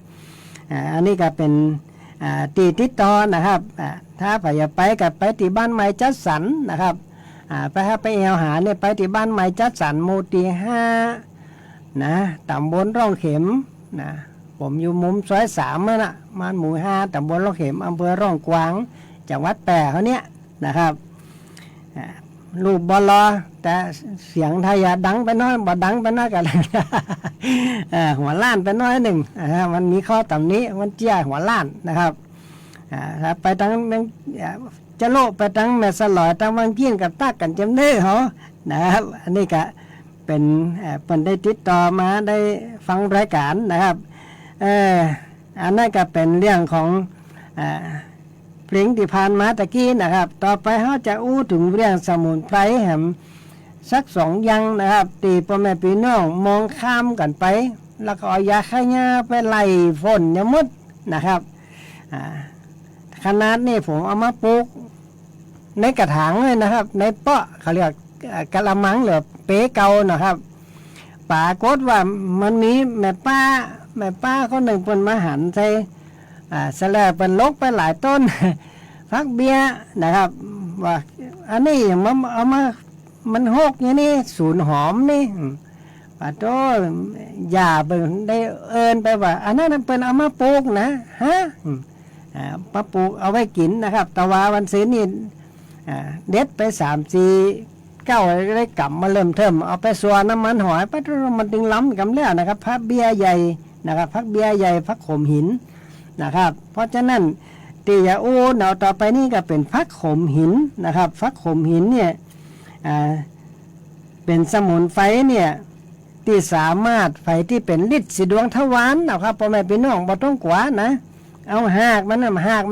อันนี้ก็เป็นตีติดต่อนะครับถ้าไปกับไปที่บ้านใหม่จัดสรรนะครับไปเอวหาเนี่ยไปที่บ้านใหม่จัดสรรหมู่ที่5นะตำบลร่องเข็มนะผมอยู่มุมซอย3นะมันหมู่5ตำบลร่องเข็มอำเภอร่องกวางจังหวัดแปะเขาเนี่ยนะครับรูปบอลอแต่เสียงไทยดังไปน้อยบ่ดังไปน้อยกัน หัวล้านไปน้อยหนึ่งมันมีข้อต่ำนี้มันเจี้ยหัวล้านนะครับไปตั้งจะโลไปตั้งแม่สลอยตั้งวังเกี้ยนกับตักกันจำเนื้อเขานะครับอันนี้ก็เป็นได้ติดต่อมาได้ฟังรายการนะครับอันนั้นก็เป็นเรื่องของเพลงที่ผ่านมาตะกี้นะครับต่อไปเขาจะอู้ถึงเรื่องสมุนไพรแหมสัก2อย่างนะครับตีพ่อแม่พี่น้องมองข้ามกันไปแล้วก็เอายาฆ่าหญ้าไปไล่ฝนยมดนะครับขนาดนี้ผมเอามาปลูกในกระถางเลยนะครับในเปาะเขาเรียกกะละมังหรือเป๊เก่านะครับปรากฏว่ามันมีแม่ป้าคนหนึ่งเป็นมาหันใส่สแลบเป็นลกไปหลายต้น พักเบี้ยนะครับว่าอันนี้มันเอามามันหกอย่างนี้สูนหอมนี่ป่าโตอย่าเบิ่งได้เอินไปว่าอันนั้นเป็นเอามาปลูกนะฮะมาปลูกเอาไว้กินนะครับตะวาวันศีลนี่เด็ดไป3-4 9ได้กลับมาเริ่มเทิมเอาไปสัวน้ำมันหอยปั๊บมันดึงล้ำกันแล้วนะครับพักเบี้ยใหญ่นะครับพักเบี้ยใหญ่พักขมหินนะครับเพราะฉะนั้นตียาอูเนาต่อไปนี่ก็เป็นพักขมหินนะครับพักขมหินเนี่ยเป็นสมุนไพรเนี่ยที่สามารถไฟที่เป็นฤทธิ์สีดวงทวารนะครับพ่อแม่พี่น้องบ่ต้องกว่านะเอาหากมั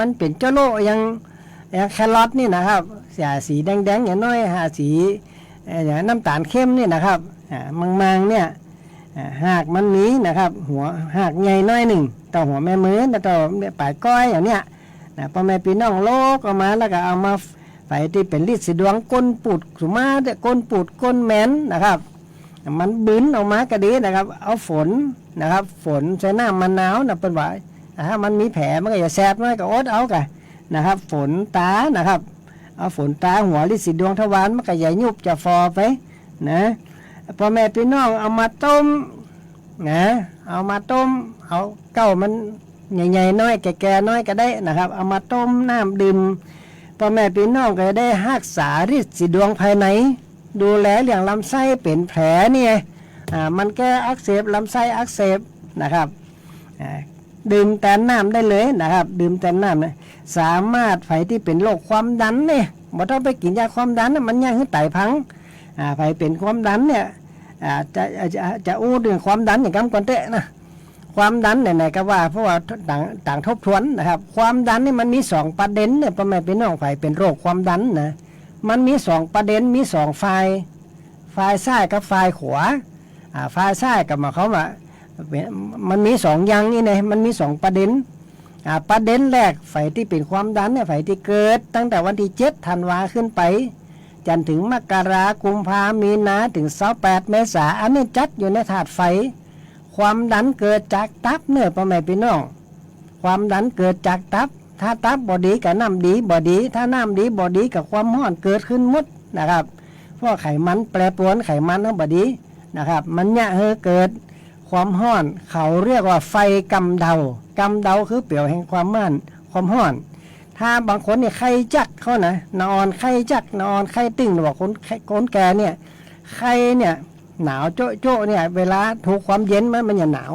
นเป็นเจ้าโลอย่างแครอทนี่นะครับสีแดงๆอย่างน้อยสีอย่างน้ำตาลเข้มนี่นะครับมังเนี่ยหากมันมีนะครับหัวหากใหญ่น้อยหนึ่งต่อหัวแม่มือต่อปลายก้อยอย่างเนี้ยพ่อแม่พี่น้องโลกออกมาแล้วก็เอามาไฟที่เป็นฤทธิ์สีดวงก้นปูดสุมาก้นปูดก้นแมนนะครับมันบื้นออกมากระดีนะครับเอาฝนนะครับฝนใส่น้ำมะนาวนะเป็นว่าถ้ามันมีแผลมันก็จะแสบมันก็อดเอากันนะครับฝนตานะครับเอาฝนตาหัวฤทธิ์สีดวงทวารมันก็ใหญ่ยุบจะฟอไปนะพ่อแม่พี่น้องเอามาต้มนะเอามาต้มเอาเก้ามันใหญ่ๆน้อยแก่ๆน้อยก็ได้นะครับเอามาต้มน้ำดื่มพ่อแม่พี่น้องก็ได้รักษาฤทธิ์สีดวงภายในดูแลเรื่องลำไส้เป็นแผลเนี่ยมันแก้อักเสบลำไส้อักเสบนะครับดื่มแต่น้ำได้เลยนะครับดื่มแต่น้ำนะสามารถไผที่เป็นโรคความดันเนี่ยบ่ต้องไปกินยาความดันนะมันย่างให้ไตพังไผเป็นความดันเนี่ยจะอู้เรื่องความดันอย่างกำก่อนเตะนะความดันไหนๆก็ว่าเพราะว่าต่างทบทวนนะครับความดันนี่มันมี2ประเด็นเนี่ยพ่อแม่พี่น้องไผเป็นโรคความดันนะมันมี2ประเด็นมี2ฝ่ายซ้ายกับฝ่ายขวาฝ่ายซ้ายกับมาเขาว่ามันมี2อย่างนี่นะมันมี2ประเด็นประเด็นแรกฝ่ายที่เป็นความดันเนี่ยฝ่ายที่เกิดตั้งแต่วันที่7 ธันวาขึ้นไปจนถึงมกรากุมภามีนาถึง28 เมษาอันนี้จัดอยู่ในถาดไฟความดันเกิดจากตับเนื้อพ่อแม่พี่น้องความดันเกิดจากตับถ้าตับบอดีกับน้ำดีบอดีถ้าน้ำดีบอดีกับความร้อนเกิดขึ้นหมดนะครับเพราะไขมันแปรปรวนไขมันทั้งบอดีนะครับมันเนี่ยเกิดความร้อนเขาเรียกว่าไฟกำเดาคือเปลวแห่งความร้อนถ้าบางคนเนี่ยไข้จักเขานะนอนไข้จักนอนไข้ตึงหรือว่าคนแก่เนี่ยไข้เนี่ยหนาวโจ๊ะเนี่ยเวลาถูกความเย็นมันจะหนาว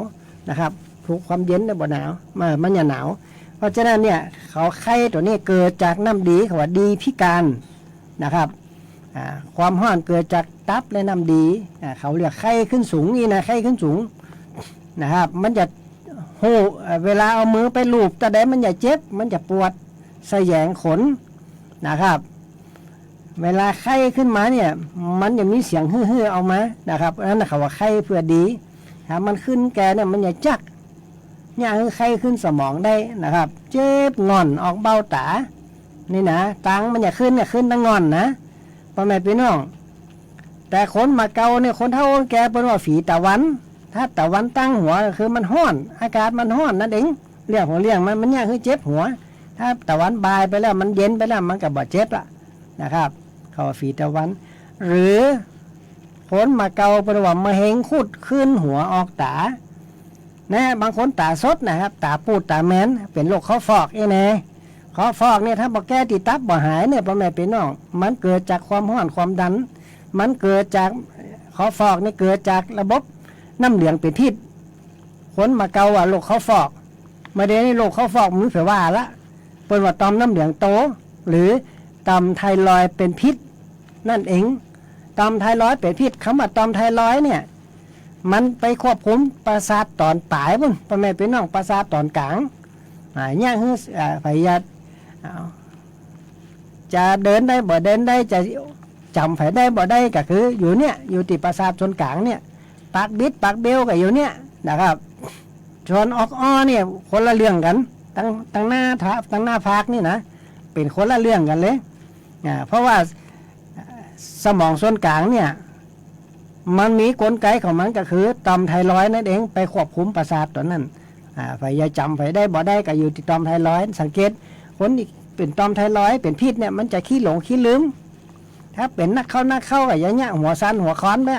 นะครับถูกความเย็นเนี่ยบ่หนาวมันจะหนาวเพราะฉะนั้นเนี่ยเขาไข้ตัวนี้เกิดจากน้ำดีเขาว่าดีพิการนะครับ ความร้อนเกิดจากตับและน้ำดีเขาเรียกไข้ขึ้นสูงนี่นะไข้ขึ้นสูงนะครับมันจะเวลาเอามือไปลูบแต่ใดมันจะเจ็บมันจะปวดแสยงขนนะครับเวลาไข้ขึ้นมาเนี่ยมันจะมีเสียงฮือๆออกมานะครับนั่นเขาว่าไข้เพื่อดีถ้ามันขึ้นแกเนี่ยมันจะจักเนี่ยคือไข้ขึ้นสมองได้นะครับเจ็บงอนออกเบ้าตานี่นะตังมันจะขึ้นเนี่ยขึ้นตั้งงอนนะพ่อแม่พี่น้องแต่คนมาเกาเนี่ยคนเท่าแกเป็นว่าฝีตะวันถ้าตะวันตั้งหัวคือมันห้อนอากาศมันห้อนนั่นเองเรื่องของเรื่องมันเนี่ยคือเจ็บหัวถ้าตะวันบายไปแล้วมันเย็นไปแล้วมันก็บ่เจ็บละนะครับเขาว่าฝีตะวันหรือคนมาเกาเป็นว่ามาเฮงคุดขึ้นหัวออกตานะบางคนตาสดนะครับตาปูดตาแมนเป็นโรคข้อฟอกเองนะข้อฟอกเนี่ยถ้าบ่แก้ติดตับบ่หายเนี่ยพ่อแม่พี่น้องมันเกิดจากความร้อนความดันมันเกิดจากข้อฟอกนี่เกิดจากระบบน้ำเหลืองเป็นพิษคนมาเกาว่าโรคข้อฟอกมาเดี๋ยวนี้โรคข้อฟอกมือเผยว่าละเป็นว่าต่อมน้ำเหลืองโตหรือต่อมไทรอยด์เป็นพิษนั่นเองต่อมไทรอยด์เป็นพิษคำว่าต่อมไทรอยด์เนี่ยมันไปควบคุมประสาทตอนปลายพุ่นพ่อแม่พี่น้องประสาทตอนกลางเนี่ยคือพยาจะเดินได้บ่เดินได้จะจำไผได้บ่ได้ก็คืออยู่เนี่ยอยู่ที่ประสาทส่วนกลางเนี่ยปากบิดปากเบี้ยวก็อยู่เนี่ยนะครับชวนออกอ้อเนี่ยคนละเรื่องกันตั้งหน้าพากนี่นะเป็นคนละเรื่องกันเลยเพราะว่าสมองส่วนกลางเนี่ยมันมีกลไกของมันก็คือต่อมไทรอยด์นั่นเองไปควบคุมประสาทตัวนั้นไปยาจำไปได้บ่ได้ก็อยู่ที่ต่อมไทรอยด์สังเกตคนที่เป็นต่อมไทรอยด์เป็นพิษเนี่ยมันจะขี้หลงขี้ลืมถ้าเป็นนักเข้าก็อย่างเงี้ยหัวซันหัวค้อนไป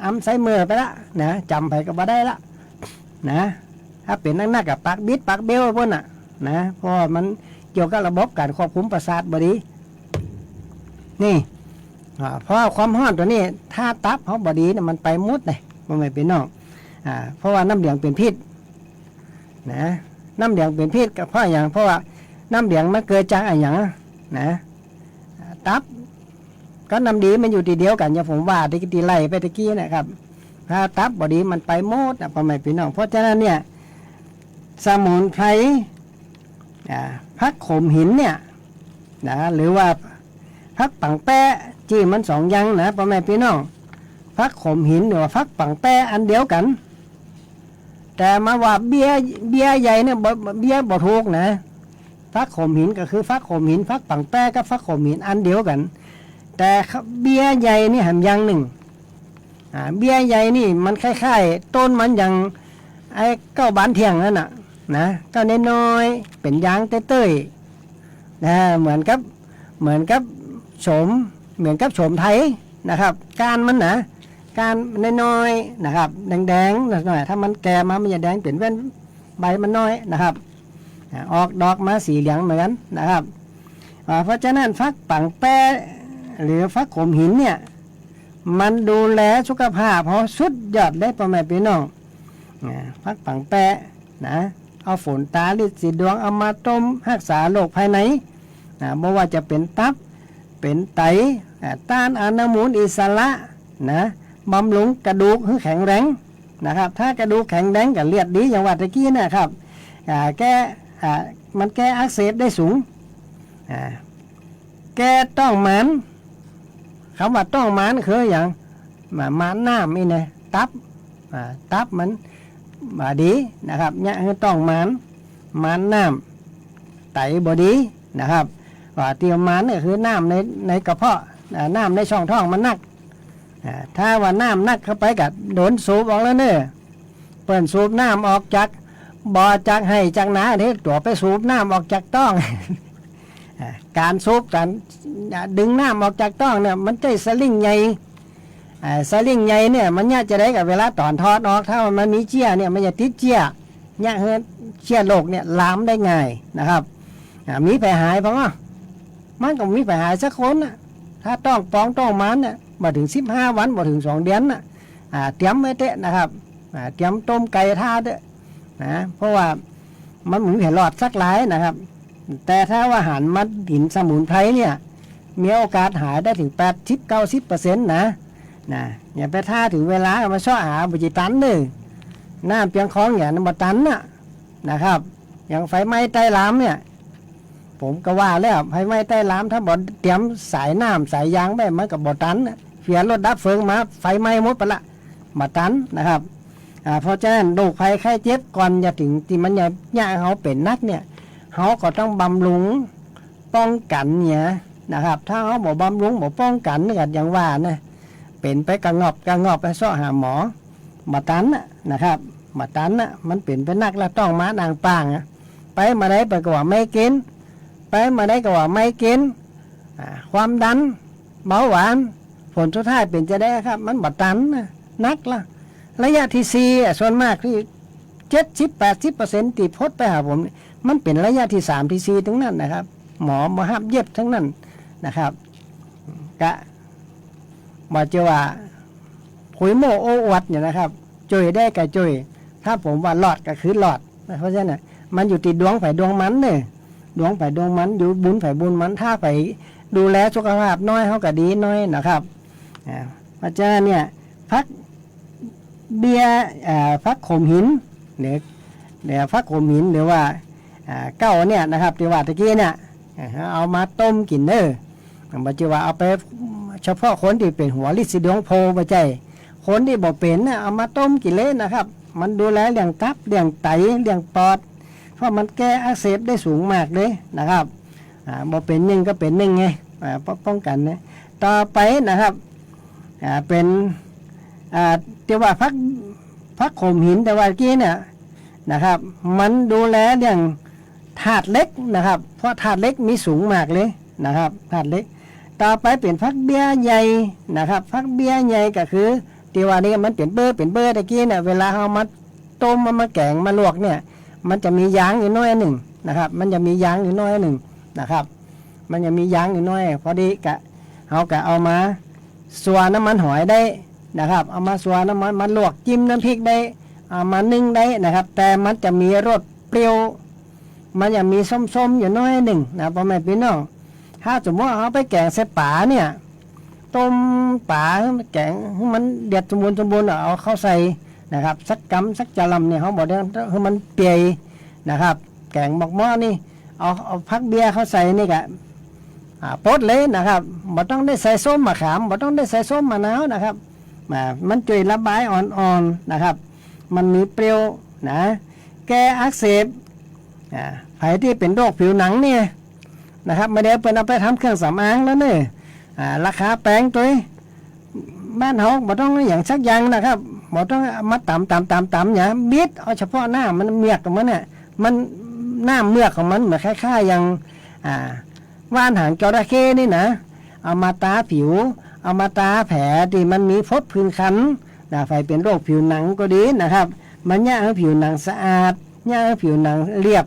อ้ำใส่มือไปละนะจำไปก็บ่ได้ละนะถ้าเป็นนักกับปากบิดปากเบี้ยวพวกน่ะนะเพราะมันเกี่ยวกับระบบการควบคุมประสาทบดีนี่เพราะความร้อนตัวนี้ถ้าตับเขาบดีเนี่ยมันไปมุดเลยมันไม่เป็นนอกเพราะว่าน้ำเหลืองเป็นพิษนะน้ำเหลืองเป็นพิษก็เพราะอย่างเพราะว่าน้ำเหลืองมันเกิดจากอะไรอย่างนะตับก็น้ำดีมันอยู่ทีเดียวกันอย่างผมว่าที่ไล่ไปตะกี้นะครับถ้าตับบดีมันไปมุดนะพ่อแม่พี่น้องเพราะฉะนั้นเนี่ยสมุนไพรพักขมหินเนี่ยนะหรือว่าพักปังแป้จี้มันสองอย่างนะพ่อแม่พี่น้องพักขมหินหรือว่าพักปังแป้อันเดียวกันแต่มาว่าเบี้ยใหญ่เนี่ยเบี้ยบ่ถูกนะพักขมหินก็คือพักขมหินพักปังแป้กับพักขมหินอันเดียวกันแต่เบี้ยใหญ่นี่หันอย่างหนึ่งเบี้ยใหญ่นี่มันคล้ายๆต้นมันอย่างไอ้เก้าบานเทียงนั่นน่ะนะเก้าน้อยๆเป็นยางเต้ยๆนะเหมือนกับโฉมไทยนะครับการมันนะการน้อยๆนะครับแดงๆหน่อยถ้ามันแก่มามันจะแดงเปลี่ยนเป็นใบมันน้อยนะครับออกดอกมาสีเหลืองเหมือนกันนะครับเพราะฉะนั้นฟักปังแป้หรือฟักขมหินเนี่ยมันดูแลสุขภาพเพราะสุดยอดเลยพ่อแม่พี่น้องฟักปังแป้นะเอาฝนตาลิดสีดวงเอามาต้มรักษาโรคภายในไม่ว่าจะเป็นตับเป็นไตต้านอนุมูลอิสระนะบำรุงกระดูกให้แข็งแรงนะครับถ้ากระดูกแข็งแรงกับเลือดดีอย่างว่าตะกี้นะครับมันแก้อักเสบได้สูงแก้ต้องหมันคำว่าต้องหมันคืออย่างหมันน้ำนี่นะตับมันดีนะครับเนี่ยคือต้องหมันน้ำไตบดีนะครับว่าเตรียมมันเนี่ยคือน้ำในกระเพาะน้ำในช่องท้องมันนักถ้าว่าน้ำนักเข้าไปกับโดนสูบออกแล้วเนี่ยเปิ่นสูบน้ำออกจากบ่อจากให้จากนาที่ตัวไปสูบน้ำออกจากต้อง การสูบการดึงน้ำออกจากต้องเนี่ยมันใช้สลิงใหญ่สลิงใหญ่เนี่ยมันเนี่ยจะได้กับเวลาตอนทอดออกถ้ามันมีเจี้ยเนี่ยมันจะติดเจี้ยเนี่ยเชื้อโรคเนี่ยลามได้ง่ายนะครับมีแผลหายเพราะว่ามันก็มีแผลหายสักคนนะถ้าต้องป้องต้องมันเนี่ยบ่ถึง15 วันบ่ถึง2 เดือนนะเตรียมไว้เตะนะครับเตรียมต้มไก่ท่าเตะนะเพราะว่ามันเหมือนแผลหลอดสักหลายนะครับแต่ถ้าว่าหันมาหินสมุนไพรเนี่ย มีโอกาสหายได้ถึง 80-90% นะอย่าไปท่าถึงเวลามาซ่อหาบุจิตันเลยน้ำเพียงคลองอย่างนั้นบ่ตันนะครับอย่างไฟไหม้ใต้ล้ำเนี่ยผมก็ว่าแล้วไฟไหม้ใต้ล้ำถ้าบ่เตรียมสายน้ำสายยางไปมันก็บ่ตันเฟียรถดับเพลิงมาไฟไหม้หมดไปละบ่ตันนะครับเพราะฉะนั้นโรคภัยไข้เจ็บก่อนจะถึงที่มันจะย่าเขาเป็นนักเนี่ยเขาก็ต้องบำรุงป้องกันเนี่ยนะครับถ้าเขาบ่บำรุงบ่ป้องกันเนี่ยอย่างว่านะเป็นไปกระงอบไปซ่อหาหมอบ่ตันนะครับบ่ตันมันเป็นไปนักแล้วต้องมานางปางไปมาได้ไปก็ว่าไม่กินไปมาได้ก็ว่าไม่กินความดันเบาหวานผลสุดท้ายเป็นจะได้ครับมันบ่ตันนักละระยะที่4ส่วนมากที่ 70-80% ที่พดไปหาผมมันเป็นระยะที่3ที่4ทั้งนั้นนะครับหมอมาห้ามเย็บทั้งนั้นนะครับกะมาเจอว่าหุยโมโอวัดเนี่ยนะครับจุยได้กับจุยถ้าผมว่าหลอดก็คือหลอดเพราะฉะนั้นมันอยู่ติดดวงไฟดวงมันเนี่ยดวงไฟดวงมันอยู่บุญไฟบุญมันถ้าไปดูแลสุขภาพน้อยเขาก็ดีน้อยนะครับเพราะฉะนั้นเนี่ยพักเบียพักขมหินเนี่ยพักขมหินหรือว่าเก้าเนี่ยนะครับที่ว่าตะกี้เนี่ยเอามาต้มกินบัจจุบันเอาไปเฉพาะคนที่เป็นหัวลิสิดวงโพไปใจคนที่บ่เป็นเนี่ยเอามาต้มกินเลยนะครับมันดูแลเรื่องตับเรื่องไตเรื่องปอดเพราะมันแก้อักเสบได้สูงมากเลยนะครับบ่เป็นหนึ่งก็เป็นหนึ่งไงป้องกันนะต่อไปนะครับเป็นที่ว่าพักโขมหินแต่ว่ากี้เนี่ยนะครับมันดูแลเรื่องธาตุเล็กนะครับเพราะธาตุเล็กมีสูงมากเลยนะครับธาตุเล็กต่อไปเป็นพักเบี้ยใหญ่นะครับพักเบี้ยใหญ่ก็คือที่ว่านี้มันเป็นเบอร์ตะกี้เนี่ยเวลาเอามาต้มมาแกงมาลวกเนี่ยมันจะมียางอยู่น้อยหนึ่งนะครับมันจะมียางอยู่น้อยหนึ่งนะครับมันจะมียางอยู่น้อยพอดีกะเขากะเอามาสัวน้ำมันหอยได้นะครับเอามาสัวน้ำมันลวกจิ้มน้ำพริกได้เอามานึ่งได้นะครับแต่มันจะมีรสเปรี้ยวมันจะมีส้มๆอยู่น้อยหนึ่งนะพ่อแม่พี่น้องถ้าสมมติเอาไปแกงใส่ป่าเนี่ยต้มป่าแกงมันเดือดสมบูรณ์เอาเข้าใส่นะครับสักกำสักจาลำเนี่ยเขาบอกให้มันเปียนะครับแกงบอกหม้อนี่เอาพักเบียร์เขาใส่นี่กะปดเลยนะครับบ่ต้องได้ใส่ส้มมะขามบ่ต้องได้ใส่ส้มมะนาวนะครับมันช่วยระบายอ่อนๆนะครับมันมีเปรี้ยวนะแก้อักเสบใครที่เป็นโรคผิวหนังเนี่ยนะครับไม่ได้เป็นเอาไปทำเครื่องสำอางแล้วเนี่ยราคาแพงตัวบ้านเขาบ่ต้องอย่างสักอย่างนะครับบ่ต้องมาตำเนี่ยบิดเอาเฉพาะหน้ามันเมือกของมันเนี่ยมันหน้าเมือกของมันเหมือนคล้ายๆอย่างว่านหางจระเข้นี่นะเอามาตาผิวเอามาตาแผลที่มันมีพดผื่นคันไฟเป็นโรคผิวหนังก็ดีนะครับมันย่าให้ผิวหนังสะอาดย่าให้ผิวหนังเรียบ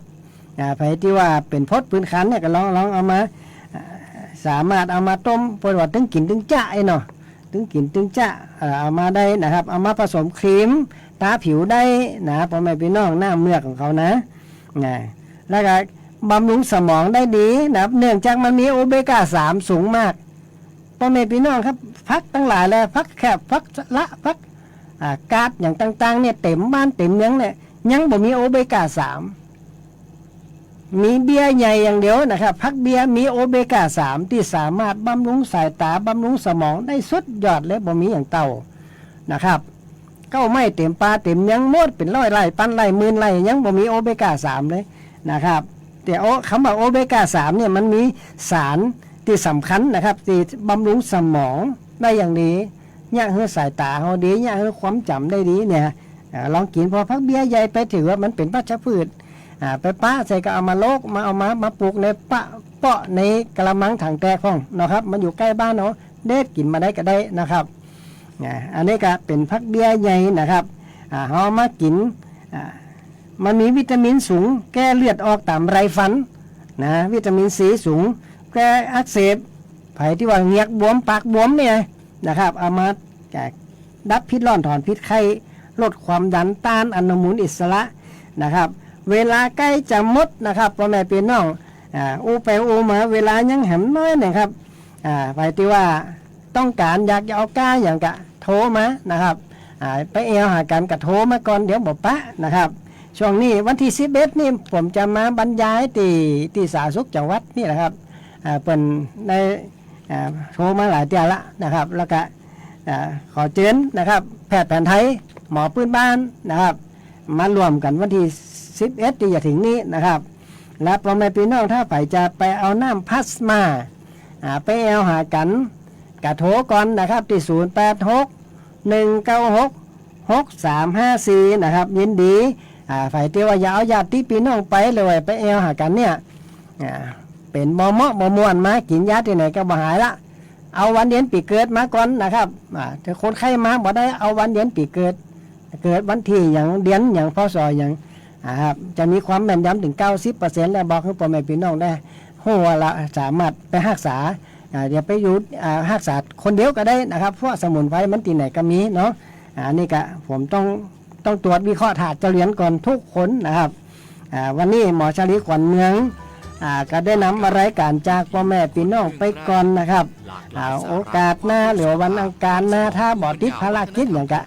ไฟที่ว่าเป็นพดผื่นคันเนี่ยก็ลองเอามาสามารถเอามาต้มปวดถึงกินถึงจะเนาะถึงกินถึงจะเอามาได้นะครับเอามาผสมครีมตาผิวได้นะพ่อแม่พี่น้องหน้าเมือกของเขานะแล้วก็บำรุงสมองได้ดีนะครับเนื่องจากมันมีโอเมก้า3สูงมากพ่อแม่พี่น้องครับพักทั้งหลายแล้วพักแคบพักละพักกาดอย่างต่างๆเนี่ยเต็มบ้านเต็มเมืองเนี่ยยังบ่มีโอเมก้า3มีเบียร์ใหญ่อย่างเดียวนะครับพักเบียร์มีโอเมก้า3ที่สามารถบำรุงสายตาบำรุงสมองได้สุดยอดเลยบ่มีอย่างเต่านะครับเก้าไม่เต็มปลาเต็มยังหมดเป็นร้อยไร่พันไร่หมื่นไร่ยังบ่มีโอเมก้า3เลยนะครับแต่คำว่าโอเมก้า3เนี่ยมันมีสารที่สำคัญนะครับที่บำรุงสมองได้อย่างดีย่างให้สายตาเขาดีย่างให้ความจำได้ดีเนี่ยลองกินพอพักเบี้ยใหญ่ไปถือว่ามันเป็นวัชพืชไปป้าใส่ก็เอามาโลกมาเอามาปลูกในเปาะในกระมังถังแตกของนะครับมันอยู่ใกล้บ้านเนาะเด็ดกินมาได้ก็ได้นะครับอันนี้ก็เป็นพักเบี้ยใหญ่นะครับเอามากินมันมีวิตามินสูงแก้เลือดออกตามไรฟันนะวิตามินซีสูงแก้อักเสบไผที่ว่าเงียกบวมปากบวมเนี่ยนะครับเอามาดับพิษร้อนถอนพิษไข้ลดความดันต้านอนุมูลอิสระนะครับเวลาใกล้จะหมดนะครับพ่อแม่พี่น้องอูไปอูมาเวลายังแหมน้อยนะครับ ไปที่ว่าต้องการอยากจะเอาก้าอย่างกะโทรมานะครับไปเอวหากันกะโทรมาก่อนเดี๋ยวบอกปะนะครับช่วงนี้วันที่11นี่ผมจะมาบรรยายที่สาธารณสุขจังหวัดนี่แหละครับเป็นในโทรมาหลายเดือนละนะครับแล้วก็ขอเชิญนะครับแพทย์แผนไทยหมอพื้นบ้านนะครับมารวมกันวันที่11ที่จะถึงนี้นะครับและพ่อแม่พี่น้องถ้าไปจะไปเอาน้ำพลาสมาไปเอวหากันกะโทรก่อนนะครับที่086-196-6354นะครับยินดีฝ่ายที่ว่าอย่าเอาญาติพี่น้องไปเลยไปเอวหากันเนี่ยเป็นบ่เหมาะบ่ม่วนมากินยาที่ไหนก็บ่หายละเอาวันเดือนปีเกิดมาก่อนนะครับถ้าคนไข้มาบ่ได้เอาวันเดือนปีเกิดวันที่อย่างเดือนอย่างพศอย่างครับจะมีความแม่นยำถึง 90% แล้วบอกให้พ่อแม่พี่น้องได้หัวละสามารถไปรักษาอย่าไปอยู่รักษาคนเดียวก็ได้นะครับเพราะสมุนไพรมันที่ไหนก็มีเนาะอันนี้ก็ผมต้องตรวจวิเคราะห์ถาดเจริญก่อนทุกคนนะครับวันนี้หมอชลีขวัญเมืองก็ได้นำรายการจากพ่อแม่พี่น้องไปก่อนนะครับโอกาสหน้าหรือวันอังคารหน้าถ้าบอติดภารกิจอย่างกะ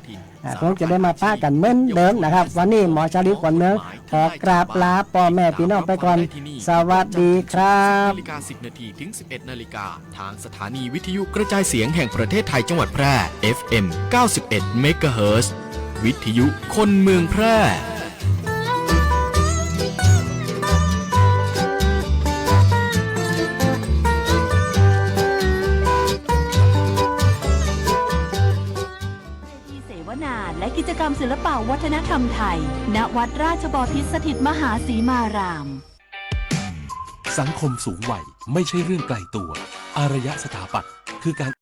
คงจะได้มาพากันเหมือนเดิมนะครับวันนี้หมอชลีขวัญเมืองขอกราบลาพ่อแม่พี่น้องไปก่อนสวัสดีครับ 10:10 นถึง 11 นทางสถานีวิทยุกระจายเสียงแห่งประเทศไทยจังหวัดแพร่ FM 91 เมกะเฮิรตซ์ วิทยุคนเมืองแพร่ เสวนาและกิจกรรมศิลปวัฒนธรรมไทย ณ วัดราชบพิตรสถิตมหาสีมาราม สังคมสูงวัยไม่ใช่เรื่องไกลตัว อารยสถาปัตย์คือการ